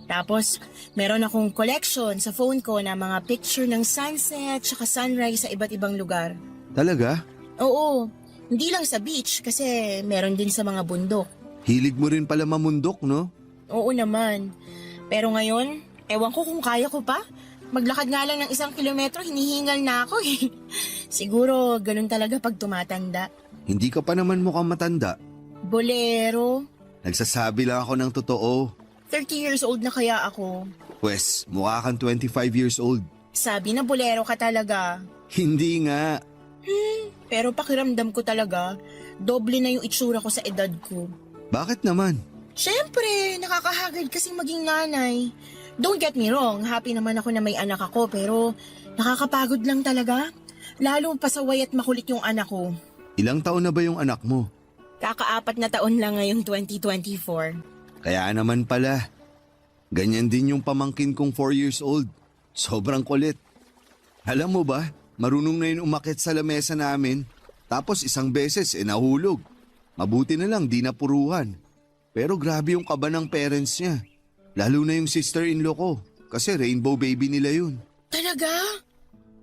Tapos, meron akong collection sa phone ko na mga picture ng sunset tsaka sunrise sa iba't ibang lugar. Talaga? Oo, hindi lang sa beach kasi meron din sa mga bundok. Hilig mo rin pala mamundok, no? Oo naman. Pero ngayon, ewan ko kung kaya ko pa. Maglakad nga lang ng 1 kilometro, hinihingal na ako eh. Siguro, ganun talaga pag tumatanda. Hindi ka pa naman mukhang matanda. Bolero. Nagsasabi lang ako ng totoo. 30 years old na kaya ako. Pwes, mukha kang 25 years old. Sabi na bolero ka talaga. Hindi nga. Pero pakiramdam ko talaga, doble na yung itsura ko sa edad ko. Bakit naman? Siyempre, nakakahagad kasing maging nanay. Don't get me wrong, happy naman ako na may anak ako pero nakakapagod lang talaga. Lalo pasaway at makulit yung anak ko. Ilang taon na ba yung anak mo? Kaka-4 na taon lang ngayong 2024. Kaya naman pala. Ganyan din yung pamangkin kong 4 years old. Sobrang kulit. Alam mo ba, marunong na yun umakyat sa lamesa namin. Tapos 1 beses nahulog. Mabuti na lang di napuruhan. Pero grabe yung kaba ng parents niya. Lalo na yung sister-in-law ko. Kasi rainbow baby nila yun. Talaga?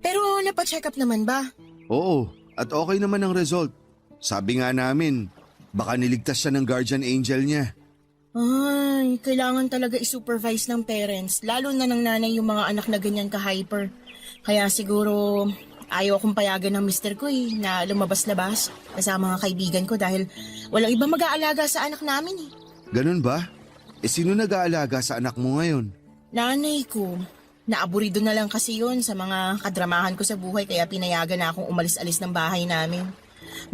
Pero napacheck up naman ba? Oo, at okay naman ang result. Sabi nga namin, baka niligtas siya ng guardian angel niya. Ay, kailangan talaga i-supervise ng parents, lalo na ng nanay yung mga anak na ganyan ka-hyper. Kaya siguro ayaw akong payagan ng mister ko na lumabas-labas kasama mga kaibigan ko dahil walang iba mag-aalaga sa anak namin eh. Ganun ba? Sino nag-aalaga sa anak mo ngayon? Nanay ko. Naaburido na lang kasi yun sa mga kadramahan ko sa buhay kaya pinayagan na akong umalis-alis ng bahay namin.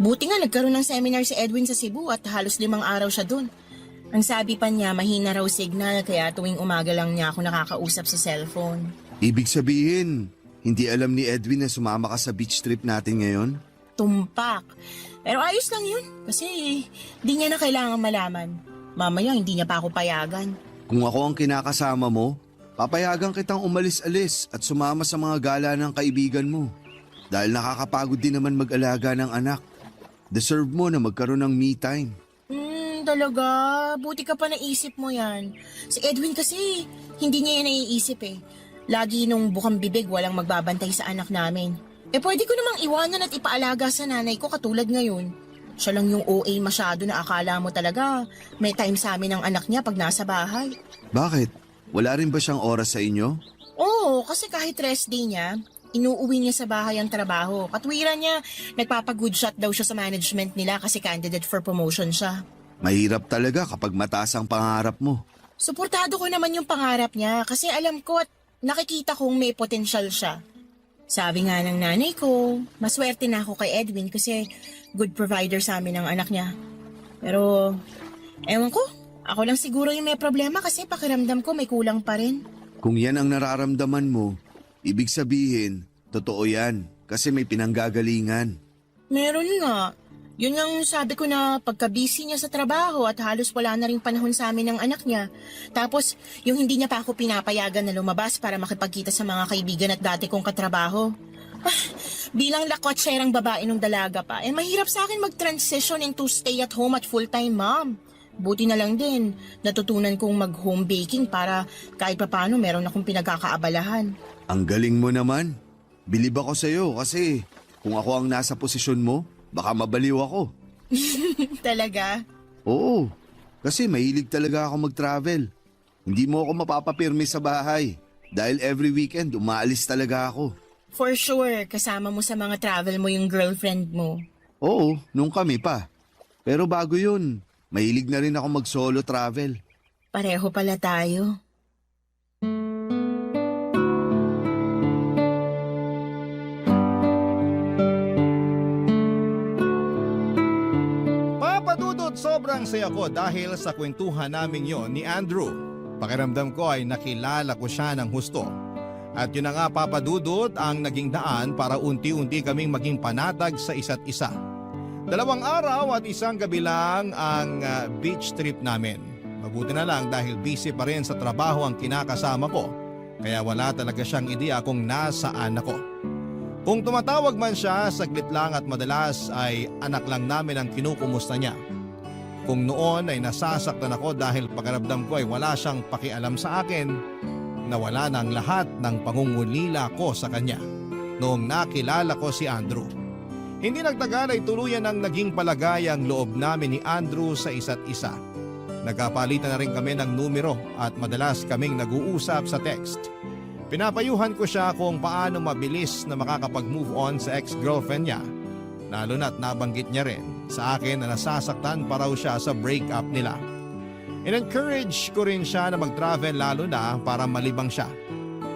Buti nga nagkaroon ng seminar si Edwin sa Cebu at halos 5 araw siya dun. Ang sabi pa niya, mahina raw signal kaya tuwing umaga lang niya ako nakakausap sa cellphone. Ibig sabihin, hindi alam ni Edwin na sumama ka sa beach trip natin ngayon? Tumpak. Pero ayos lang yun kasi di niya na kailangan malaman. Mamaya hindi niya pa ako payagan. Kung ako ang kinakasama mo, papayagan kitang umalis-alis at sumama sa mga gala ng kaibigan mo. Dahil nakakapagod din naman mag-alaga ng anak. Deserve mo na magkaroon ng me time. Talaga? Buti ka pa naisip mo yan. Si Edwin kasi, hindi niya yan naiisip eh. Lagi nung bukang bibig walang magbabantay sa anak namin. Pwede ko namang iwanan at ipaalaga sa nanay ko katulad ngayon. Siya lang yung OA masyado na akala mo talaga may time sa amin ng anak niya pag nasa bahay. Bakit? Wala rin ba siyang oras sa inyo? Oo, kasi kahit rest day niya, inuuwi niya sa bahay ang trabaho. Katwiran niya, nagpapag-good shot daw siya sa management nila kasi candidate for promotion siya. Mahirap talaga kapag mataas ang pangarap mo. Suportado ko naman yung pangarap niya kasi alam ko at nakikita kong may potensyal siya. Sabi nga ng nanay ko, maswerte na ako kay Edwin kasi good provider sa amin ang anak niya. Pero, ewan ko, ako lang siguro yung may problema kasi pakiramdam ko may kulang pa rin. Kung yan ang nararamdaman mo, ibig sabihin, totoo yan kasi may pinanggagalingan. Meron nga. Yun ang sabi ko na pagka-busy niya sa trabaho at halos wala na ring panahon sa amin ng anak niya. Tapos, yung hindi niya pa ako pinapayagan na lumabas para makipagkita sa mga kaibigan at dati kong katrabaho. Bilang lakwatserang babae nung dalaga pa, mahirap sa akin mag-transition into stay at home at full-time mom. Buti na lang din, natutunan kong mag-home baking para kahit papano meron akong pinagkakaabalahan. Ang galing mo naman. Bilib ako sa'yo kasi kung ako ang nasa posisyon mo, baka mabaliw ako. Talaga? Oo, kasi mahilig talaga ako mag-travel. Hindi mo ako mapapapirmi sa bahay dahil every weekend umaalis talaga ako. For sure, kasama mo sa mga travel mo yung girlfriend mo. Oo, nung kami pa. Pero bago yun, mahilig na rin ako mag-solo travel. Pareho pala tayo. Papadudod sobrang saya ko dahil sa kwentuhan namin yon ni Andrew. Pakiramdam ko ay nakilala ko siya ng husto. At yun na nga papadudod ang naging daan para unti-unti kaming maging panatag sa isa't isa. 2 araw at 1 gabi lang ang beach trip namin. Mabuti na lang dahil busy pa rin sa trabaho ang kinakasama ko. Kaya wala talaga siyang ideya kung nasaan ako. Kung tumatawag man siya, saglit lang at madalas ay anak lang namin ang kinukumusta niya. Kung noon ay nasasaktan ako dahil pakiramdam ko ay wala siyang pakialam sa akin, nawala na ang lahat ng pangungulila ko sa kanya noong nakilala ko si Andrew. Hindi nagtagal ay tuluyan ang naging palagay ang loob namin ni Andrew sa isa't isa. Nagkapalitan na rin kami ng numero at madalas kaming nag-uusap sa text. Pinapayuhan ko siya kung paano mabilis na makakapag-move on sa ex-girlfriend niya. Lalo na't nabanggit niya rin sa akin na nasasaktan pa raw siya sa breakup nila. In-encourage ko rin siya na mag-travel lalo na para malibang siya.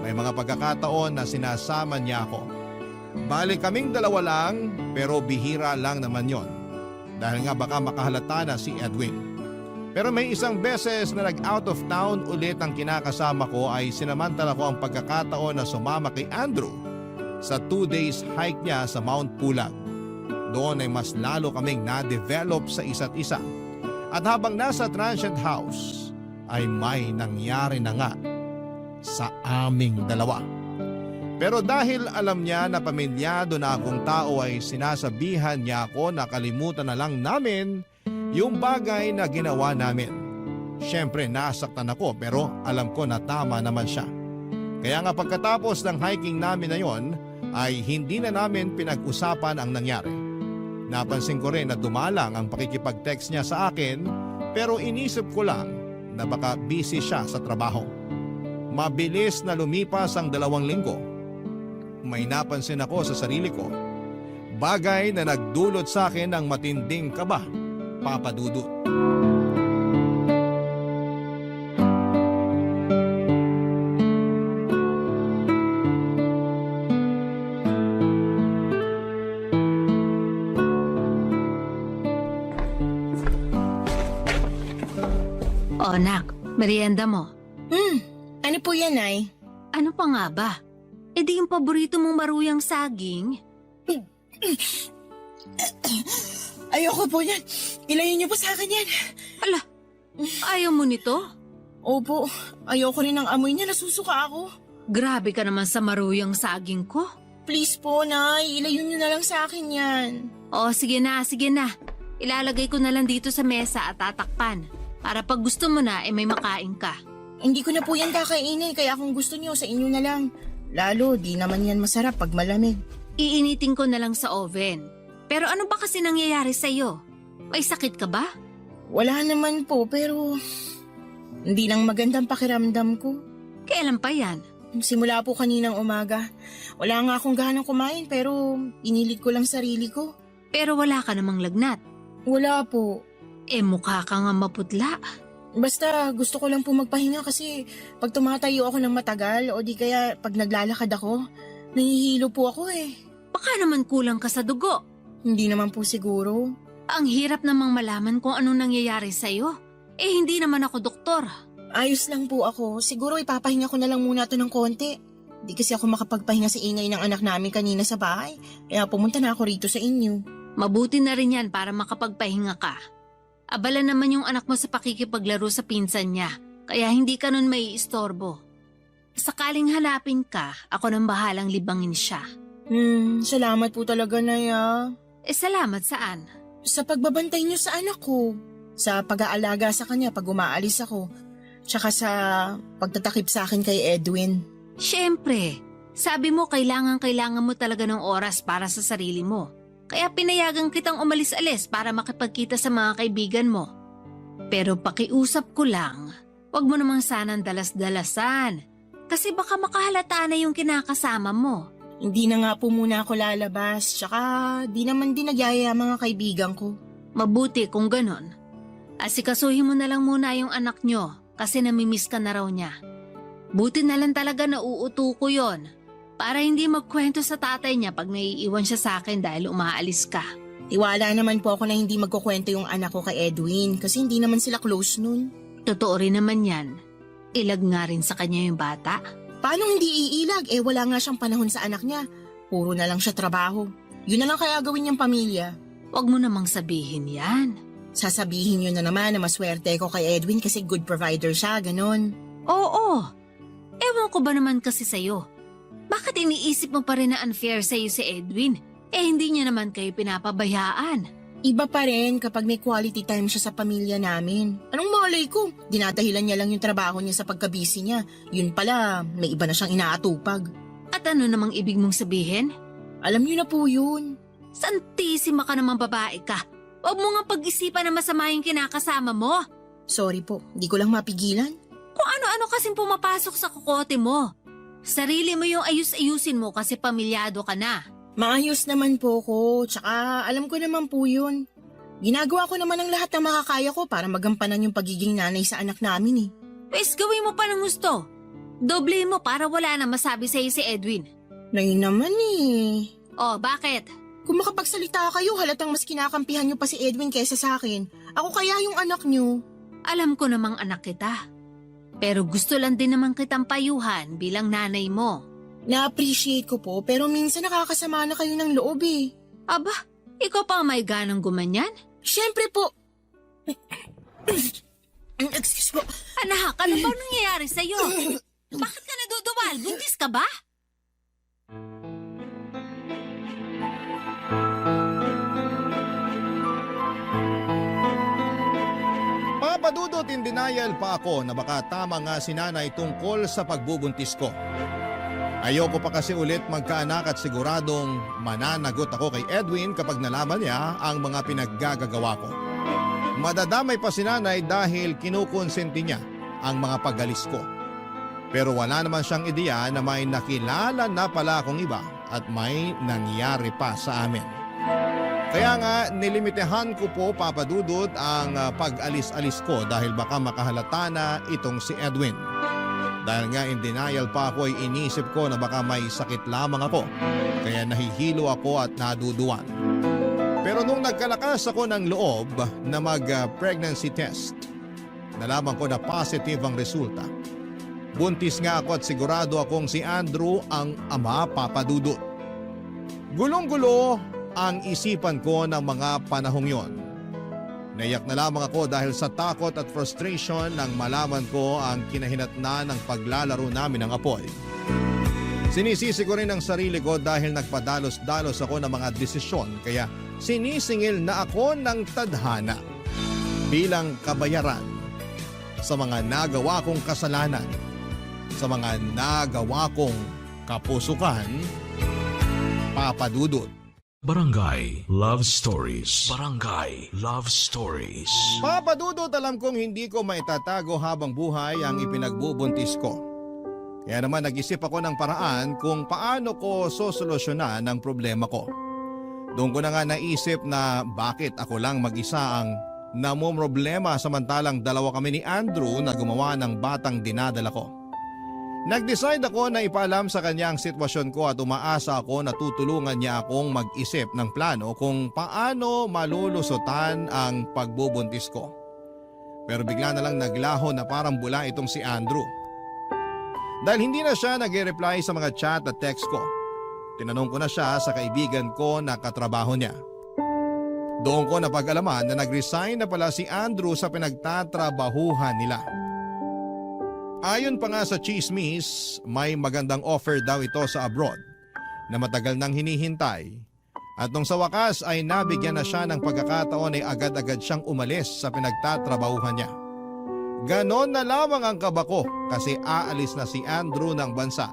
May mga pagkakataon na sinasama niya ako. Bali kaming dalawa lang pero bihira lang naman yon. Dahil nga baka makahalata na si Edwin. Pero may isang beses na nag-out of town ulit ang kinakasama ko ay sinamantala ko ang pagkakataon na sumama kay Andrew sa 2 days hike niya sa Mount Pulag. Doon ay mas lalo kaming na-develop sa isa't isa. At habang nasa transient house ay may nangyari na nga sa aming dalawa. Pero dahil alam niya na pamilyado na akong tao ay sinasabihan niya ako na kalimutan na lang namin yung bagay na ginawa namin. Siyempre nasaktan ako pero alam ko na tama naman siya. Kaya nga pagkatapos ng hiking namin na yon ay hindi na namin pinag-usapan ang nangyari. Napansin ko rin na dumalang ang pakikipag-text niya sa akin pero inisip ko lang na baka busy siya sa trabaho. Mabilis na lumipas ang 2 linggo. May napansin ako sa sarili ko. Bagay na nagdulot sa akin ng matinding kaba, Papa Dudut. O anak, merienda mo. Ano po yan, Nay? Ano pa nga ba? E di yung paborito mong maruyang saging? Ayoko po yan. Ilayin niyo po sa akin yan. Ala, ayaw mo nito? Opo, ayoko rin ng amoy niya. Nasusuka ako. Grabe ka naman sa maruyang saging ko. Please po, Nay. Ilayin niyo na lang sa akin yan. O sige na, sige na. Ilalagay ko na lang dito sa mesa at tatakpan. Para pag gusto mo na, may makain ka. Hindi ko na po yan kakainin, kaya kung gusto niyo, sa inyo na lang. Lalo, di naman yan masarap pag malamig. Iinitin ko na lang sa oven. Pero ano ba kasi nangyayari sa'yo? May sakit ka ba? Wala naman po, pero hindi lang magandang pakiramdam ko. Kailan pa yan? Simula po kaninang umaga. Wala nga akong gahanang kumain, pero inilit ko lang sarili ko. Pero wala ka namang lagnat. Wala po. Mukha ka nga maputla. Basta gusto ko lang po magpahinga kasi pag tumatayo ako ng matagal o di kaya pag naglalakad ako, nahihilo po ako eh. Baka naman kulang ka sa dugo. Hindi naman po siguro. Ang hirap namang malaman kung anong nangyayari sa'yo. Hindi naman ako doktor. Ayos lang po ako. Siguro ipapahinga ko na lang muna ito ng konti. Di kasi ako makapagpahinga sa ingay ng anak namin kanina sa bahay. Kaya pumunta na ako rito sa inyo. Mabuti na rin yan para makapagpahinga ka. Abala naman yung anak mo sa pakikipaglaro sa pinsan niya, kaya hindi ka nun may istorbo. Sakaling hanapin ka, ako nang bahalang libangin siya. Salamat po talaga, Naya. Salamat saan? Sa pagbabantay niyo sa anak ko. Sa pag-aalaga sa kanya pag umaalis ako. Tsaka sa pagtatakip sa akin kay Edwin. Siyempre, sabi mo kailangan mo talaga ng oras para sa sarili mo. Kaya pinayagan kitang umalis-alis para makipagkita sa mga kaibigan mo. Pero pakiusap ko lang, wag mo namang sanang dalas-dalasan. Kasi baka makahalata na yung kinakasama mo. Hindi na nga po muna ako lalabas. Tsaka di naman din nagyaya mga kaibigan ko. Mabuti kung ganon. Asikasuhin mo na lang muna yung anak nyo kasi namimiss ka na raw niya. Buti na lang talaga na uuto ko yon. Para hindi magkwento sa tatay niya pag naiiwan siya sa akin dahil umaalis ka. Tiwala naman po ako na hindi magkukwento yung anak ko kay Edwin kasi hindi naman sila close nun. Totoo rin naman yan. Ilag nga rin sa kanya yung bata. Paano hindi iilag? Wala nga siyang panahon sa anak niya. Puro na lang siya trabaho. Yun na lang kaya gawin niyang pamilya. Huwag mo namang sabihin yan. Sasabihin niyo na naman na maswerte ko kay Edwin kasi good provider siya, ganon. Oo. Ewan ko ba naman kasi sa'yo. Bakit iniisip mo pa rin na unfair sa'yo si Edwin? Hindi niya naman kayo pinapabayaan. Iba pa rin kapag may quality time siya sa pamilya namin. Anong malay ko? Dinadahilan niya lang yung trabaho niya sa pagkabisi niya. Yun pala, may iba na siyang inaatupag. At ano namang ibig mong sabihin? Alam niyo na po yun. Santisima ka namang babae ka. Huwag mo nga pag-isipan na masama yung kinakasama mo. Sorry po, di ko lang mapigilan. Kung ano-ano kasing pumapasok sa kukote mo. Sarili mo yung ayus-ayusin mo kasi pamilyado ka na. Maayos naman po ko, tsaka alam ko naman po yun. Ginagawa ko naman ang lahat ng makakaya ko para magampanan yung pagiging nanay sa anak namin eh. Pwes gawin mo pa ng gusto. Doble mo para wala na masabi sa'yo si Edwin. Na yun naman eh. Oh, bakit? Kung makapagsalita kayo, halatang mas kinakampihan niyo pa si Edwin kaysa sa akin. Ako kaya yung anak niyo. Alam ko namang anak kita. Pero gusto lang din naman kitang payuhan bilang nanay mo. Na-appreciate ko po, pero minsan nakakasama na kayo ng loob eh. Aba, ikaw pa ang may ganang gumanyan? Siyempre po. Excuse po. Anak, ano ba nangyayari sa'yo? Bakit ka naduduwal? Buntis ka ba? Papadudot in denial pa ako na baka tama nga si nanay tungkol sa pagbubuntis ko. Ayoko pa kasi ulit magkaanak at siguradong mananagot ako kay Edwin kapag nalaman niya ang mga pinaggagawa ko. Madadamay pa si nanay dahil kinukonsenti niya ang mga pagalis ko. Pero wala naman siyang ideya na may nakilala na pala akong iba at may nangyari pa sa amin. Kaya nga nilimitehan ko po papadudot ang pag-alis-alis ko dahil baka makahalata na itong si Edwin. Dahil nga in denial pa ako ay inisip ko na baka may sakit lamang ako. Kaya nahihilo ako at naduduwan. Pero nung nagkalakas ako ng loob na mag-pregnancy test, nalaman ko na positive ang resulta. Buntis nga ako at sigurado akong si Andrew ang ama papadudot. Gulong-gulo ang isipan ko ng mga panahong yon. Naiyak na lamang ako dahil sa takot at frustration nang malaman ko ang kinahinatnan ng paglalaro namin ng apoy. Sinisisi ko rin ang sarili ko dahil nagpadalos-dalos ako ng mga desisyon kaya sinisingil na ako ng tadhana bilang kabayaran sa mga nagawa kong kasalanan, sa mga nagawa kong kapusukan, papadudot. Barangay Love Stories. Barangay Love Stories. Papadudot, alam kong hindi ko maitatago habang buhay ang ipinagbubuntis ko. Kaya naman nag-isip ako ng paraan kung paano ko sosolusyonan ang problema ko. Doon ko na nga naisip na bakit ako lang mag-isa ang namumroblema samantalang dalawa kami ni Andrew na gumawa ng batang dinadala ko. Nag-decide ako na ipaalam sa kanya ang sitwasyon ko at umaasa ako na tutulungan niya akong mag-isip ng plano kung paano malulusutan ang pagbubuntis ko. Pero bigla na lang naglaho na parang bula itong si Andrew. Dahil hindi na siya nag-reply sa mga chat at text ko, tinanong ko na siya sa kaibigan ko na katrabaho niya. Doon ko napag-alaman na nag-resign na pala si Andrew sa pinagtatrabahuhan nila. Ayon pa nga sa chismis, may magandang offer daw ito sa abroad na matagal nang hinihintay. At nung sa wakas ay nabigyan na siya ng pagkakataon ay agad-agad siyang umalis sa pinagtatrabahuhan niya. Ganon na lamang ang kaba ko kasi aalis na si Andrew ng bansa.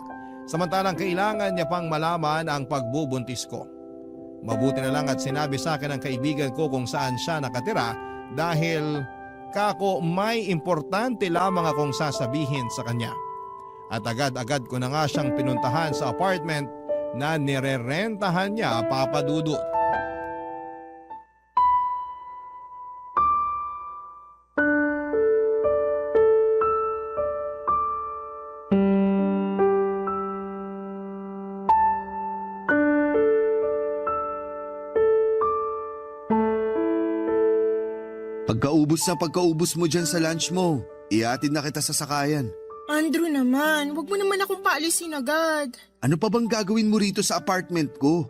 Samantalang kailangan niya pang malaman ang pagbubuntis ko. Mabuti na lang at sinabi sa akin ng kaibigan ko kung saan siya nakatira dahil kako may importante lamang akong sasabihin sa kanya. At agad-agad ko na nga siyang pinuntahan sa apartment na nirerentahan niya papadudot. Pagkaubos mo dyan sa lunch mo, iatid na kita sa sakayan. Andrew naman, wag mo naman akong paalisin agad. Ano pa bang gagawin mo rito sa apartment ko?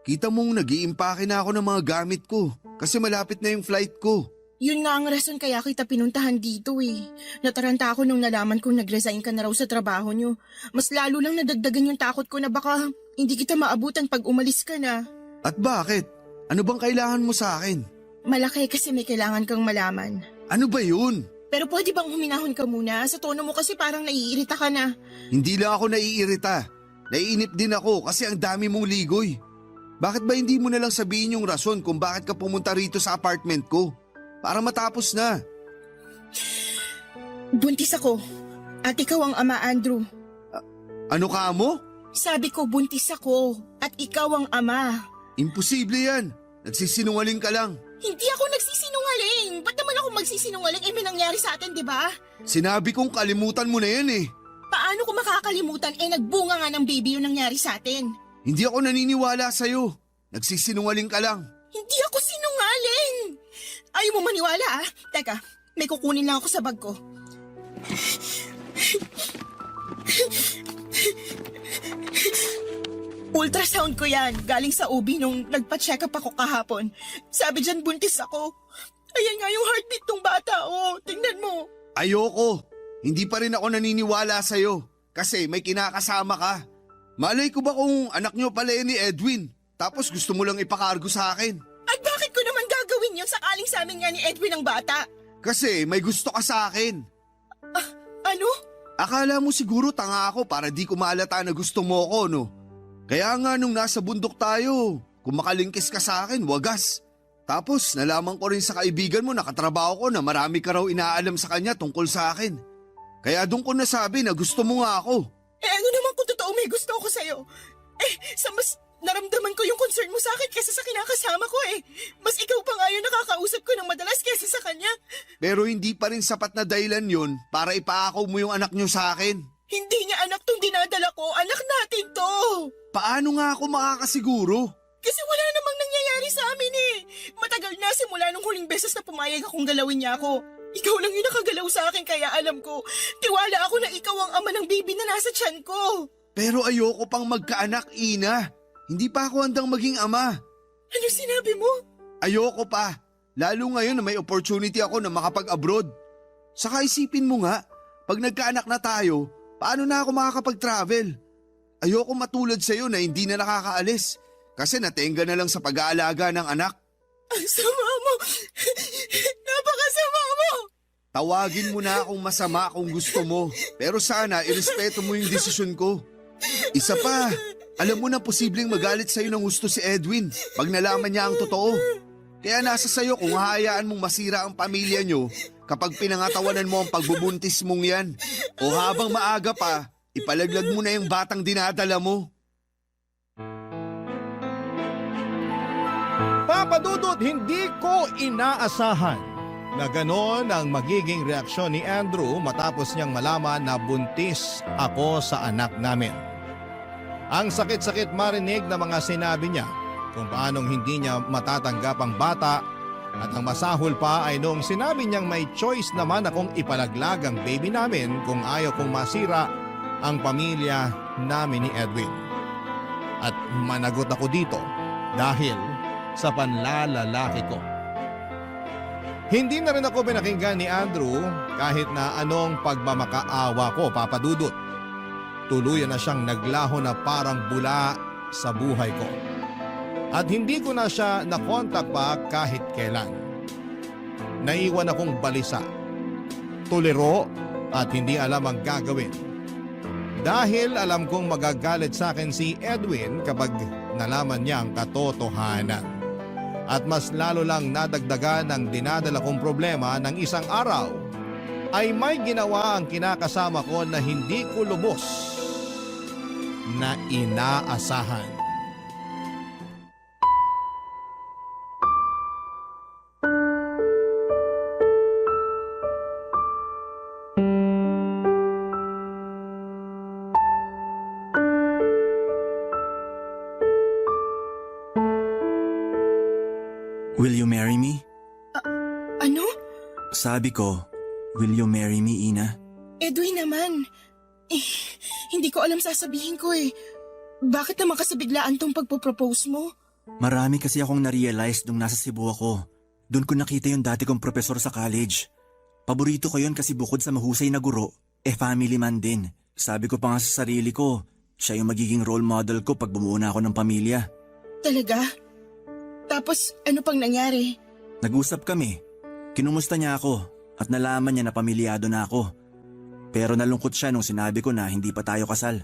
Kita mong nag-iimpake na ako ng mga gamit ko kasi malapit na yung flight ko. Yun nga ang rason kaya kita pinuntahan dito eh. Nataranta ako nung nalaman kong nag-resign ka na raw sa trabaho nyo. Mas lalo lang nadagdagan yung takot ko na baka hindi kita maabutan pag umalis ka na. At bakit? Ano bang kailangan mo sa akin? Malaki kasi may kailangan kang malaman. Ano ba yun? Pero pwede bang huminahon ka muna? Sa tono mo kasi parang naiirita ka na. Hindi lang ako naiirita. Naiinip din ako kasi ang dami mong ligoy. Bakit ba hindi mo na lang sabihin yung rason kung bakit ka pumunta rito sa apartment ko? Para matapos na. Buntis ako. At ikaw ang ama, Andrew. Ano ka mo? Sabi ko buntis ako. At ikaw ang ama. Imposible yan. Nagsisinungaling ka lang. Hindi ako nagsisinungaling. Ba't naman ako magsisinungaling? May nangyari sa atin, di ba? Sinabi kong kalimutan mo na yan eh. Paano ko makakalimutan? Nagbunga nga ng baby yung nangyari sa atin. Hindi ako naniniwala sa'yo. Nagsisinungaling ka lang. Hindi ako sinungaling. Ayaw mo maniwala Teka, may kukunin lang ako sa bag ko. Ultrasound ko yan. Galing sa OB nung nagpa-check up ako kahapon. Sabi dyan buntis ako. Ayan nga yung heartbeat ng bata. Tingnan mo. Ayoko. Hindi pa rin ako naniniwala sa'yo. Kasi may kinakasama ka. Malay ko ba kung anak nyo pala ni Edwin? Tapos gusto mo lang ipakargo sa akin. At bakit ko naman gagawin yun sakaling sa amin nga ni Edwin ang bata? Kasi may gusto ka sa akin. Ano? Akala mo siguro tanga ako para di ko maalata na gusto mo ko, no? Kaya nga nung nasa bundok tayo, kung makalingkis ka sa akin, wagas. Tapos nalaman ko rin sa kaibigan mo na katrabaho ko na marami ka raw inaalam sa kanya tungkol sa akin. Kaya doon ko nasabi na gusto mo nga ako. Ano naman kung totoo may gusto ako sa'yo? Sa mas naramdaman ko yung concern mo sa akin kesa sa kinakasama ko Mas ikaw pa nga yung nakakausap ko ng madalas kesa sa kanya. Pero hindi pa rin sapat na dahilan yun para ipaakaw mo yung anak nyo sa akin. Hindi niya anak tong dinadala ko. Anak natin to. Paano nga ako makakasiguro? Kasi wala namang nangyayari sa amin Matagal na simula nung huling beses na pumayag akong galawin niya ako. Ikaw lang yung nakagalaw sa akin kaya alam ko. Tiwala ako na ikaw ang ama ng baby na nasa tiyan ko. Pero ayoko pang magkaanak, Ina. Hindi pa ako handang maging ama. Ano sinabi mo? Ayoko pa. Lalo ngayon na may opportunity ako na makapag-abroad. Saka isipin mo nga, pag nagkaanak na tayo, paano na ako makakapag-travel? Ayoko matulad sa'yo na hindi na nakakaalis. Kasi natenga na lang sa pag-aalaga ng anak. Ang sama mo. Napakasama mo. Tawagin mo na akong masama kung gusto mo. Pero sana irespeto mo yung desisyon ko. Isa pa, alam mo na posibleng magalit sa'yo ng gusto si Edwin pag nalaman niya ang totoo. Kaya nasa sa'yo kung hahayaan mong masira ang pamilya nyo kapag pinangatawanan mo ang pagbubuntis mong yan. O habang maaga pa, ipalaglag mo na yung batang dinadala mo. Papadudot, hindi ko inaasahan na ganon ang magiging reaksyon ni Andrew matapos niyang malaman na buntis ako sa anak namin. Ang sakit-sakit marinig na mga sinabi niya kung paanong hindi niya matatanggap ang bata at ang masahol pa ay nung sinabi niyang may choice naman akong ipalaglag ang baby namin kung ayaw kong masira ang pamilya namin ni Edwin. At managot ako dito dahil sa panlalalaki ko. Hindi na rin ako pinakinggan ni Andrew kahit na anong pagmamakaawa ko, papadudot. Tuluyan na siyang naglaho na parang bula sa buhay ko. At hindi ko na siya nakontak pa kahit kailan. Naiwan akong balisa, tuliro at hindi alam ang gagawin. Dahil alam kong magagalit sa akin si Edwin kapag nalaman niya ang katotohanan. At mas lalo lang nadagdagan ng dinadala kong problema ng isang araw ay may ginawa ang kinakasama ko na hindi ko lubos na inaasahan. Will you marry me? Ano? Sabi ko, will you marry me, Ina? Edwin naman. Hindi ko alam sasabihin ko Bakit naman kasi biglaan tong pagpo-propose mo? Marami kasi akong na-realize nung nasa Cebu ako. Doon ko nakita yung dati kong profesor sa college. Paborito ko yun kasi bukod sa mahusay na guro, family man din. Sabi ko pa nga sa sarili ko, siya yung magiging role model ko pag bumuo na ako ng pamilya. Talaga? Tapos ano pang nangyari? Nag-usap kami. Kinumusta niya ako at nalaman niya na pamilyado na ako. Pero nalungkot siya nung sinabi ko na hindi pa tayo kasal.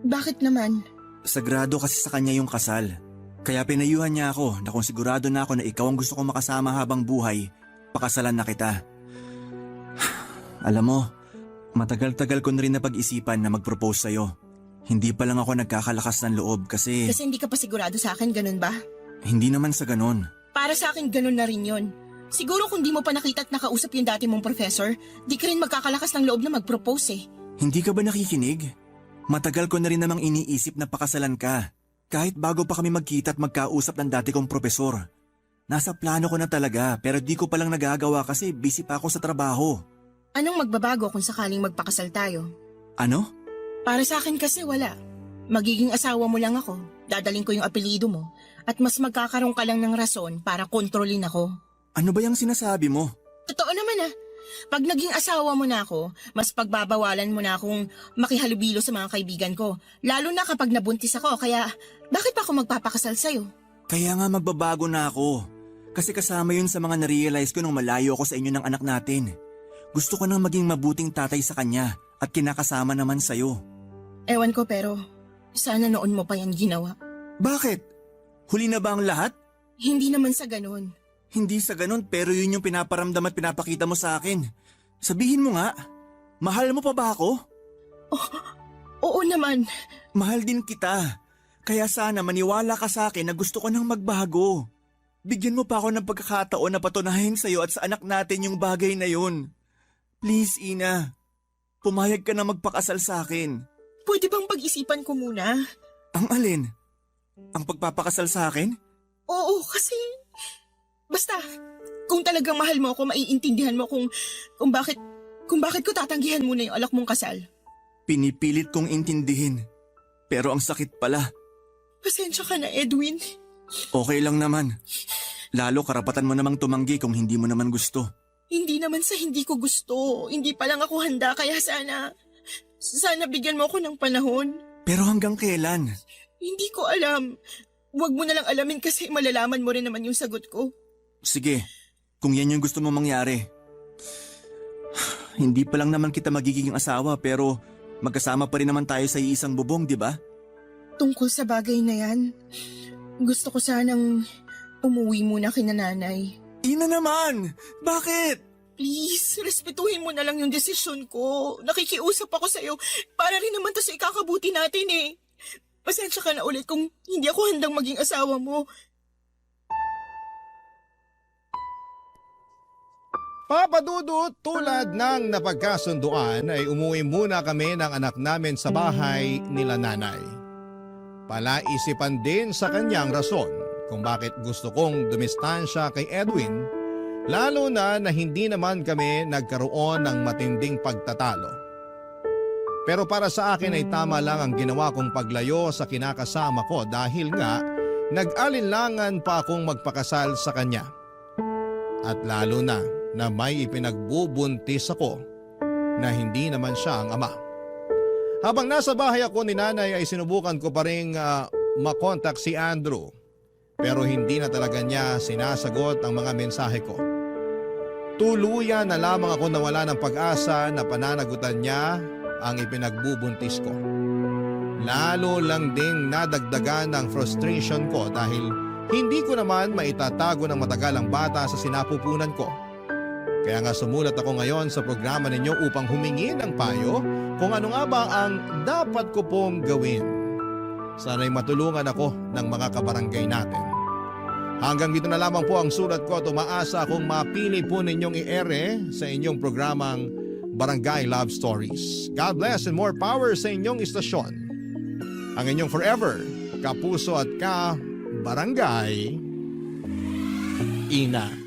Bakit naman? Sagrado kasi sa kanya yung kasal. Kaya pinayuhan niya ako na kung sigurado na ako na ikaw ang gusto kong makasama habang buhay, pakasalan na kita. Alam mo, matagal-tagal ko na rin napag-isipan na mag-propose sa'yo. Hindi pa lang ako nagkakalakas ng loob kasi Kasi hindi ka pa sigurado sa akin, ganun ba? hindi naman sa ganon. Para sa akin, ganun na rin yon. Siguro kung di mo pa nakita at nakausap yung dati mong professor, di ka rin magkakalakas ng loob na mag-propose eh. Hindi ka ba nakikinig? Matagal ko na rin namang iniisip na pakasalan ka. Kahit bago pa kami magkita at magkausap ng dati kong propesor. Nasa plano ko na talaga pero di ko palang nagagawa kasi busy pa ako sa trabaho. Anong magbabago kung sakaling magpakasal tayo? Ano? Para sa akin kasi wala. Magiging asawa mo lang ako, dadaling ko yung apelyido mo, at mas magkakaroon ka lang ng rason para kontrolin ako. Ano ba yung sinasabi mo? Totoo naman ah. Pag naging asawa mo na ako, mas pagbabawalan mo na akong makihalubilo sa mga kaibigan ko. Lalo na kapag nabuntis ako, kaya bakit pa ako magpapakasal sa'yo? Kaya nga magbabago na ako. Kasi kasama yun sa mga narealize ko nung malayo ako sa inyo ng anak natin. Gusto ko nang maging mabuting tatay sa kanya at kinakasama naman sa'yo. Ewan ko pero, sana noon mo pa yan ginawa. Bakit? Huli na ba ang lahat? Hindi naman sa ganun. Hindi sa ganun pero yun yung pinaparamdam at pinapakita mo sa akin. Sabihin mo nga, mahal mo pa ba ako? Oo naman. Mahal din kita. Kaya sana maniwala ka sa akin na gusto ko nang magbago. Bigyan mo pa ako ng pagkakataon na patunahin sa'yo at sa anak natin yung bagay na yun. Please, Ina. Pumayag ka na magpakasal sa akin. Pwede bang pag-isipan ko muna? Ang alin? Ang pagpapakasal sa akin? Oo, kasi... Basta, kung talagang mahal mo ako, maiintindihan mo kung bakit ko tatanggihan muna yung alak mong kasal. Pinipilit kong intindihin. Pero ang sakit pala. Pasensya ka na, Edwin. Okay lang naman. Lalo karapatan mo namang tumanggi kung hindi mo naman gusto. Hindi naman sa hindi ko gusto. Hindi pa lang ako handa, kaya sana bigyan mo ako ng panahon. Pero hanggang kailan? Hindi ko alam. Huwag mo na lang alamin kasi malalaman mo rin naman yung sagot ko. Sige, kung yan yung gusto mo mangyari. Hindi pa lang naman kita magiging asawa pero magkasama pa rin naman tayo sa iisang bubong, di ba? Tungkol sa bagay na yan, gusto ko sanang umuwi muna kina nanay. Ina naman! Bakit? Please, respetuhin mo na lang yung desisyon ko. Nakikiusap ako sa'yo para rin naman to sa ikakabuti natin eh. Pasensya ka na ulit kung hindi ako handang maging asawa mo. Papadudot, tulad ng napagkasunduan ay umuwi muna kami ng anak namin sa bahay nila nanay. Palaisipan din sa kanyang rason kung bakit gusto kong dumistansya kay Edwin, lalo na hindi naman kami nagkaroon ng matinding pagtatalo. Pero para sa akin ay tama lang ang ginawa kong paglayo sa kinakasama ko dahil nga nag-alinlangan pa akong magpakasal sa kanya. At lalo na may ipinagbubuntis ako na hindi naman siya ang ama. Habang nasa bahay ako ni nanay ay sinubukan ko pa rin makontak si Andrew. Pero hindi na talaga niya sinasagot ang mga mensahe ko. Tuluyan na lamang ako nawala ng pag-asa na pananagutan niya ang ipinagbubuntis ko. Lalo lang ding nadagdagan ng frustration ko dahil hindi ko naman maitatago ng matagal ang bata sa sinapupunan ko. Kaya nga sumulat ako ngayon sa programa ninyo upang humingi ng payo kung ano nga ba ang dapat ko pong gawin. Sana'y matulungan ako ng mga kabarangay natin. Hanggang dito na lamang po ang sulat ko at umaasa akong mapili po ninyong i-ere sa inyong programang Barangay Love Stories. God bless and more power sa inyong istasyon. Ang inyong forever, kapuso at ka-barangay, Ina.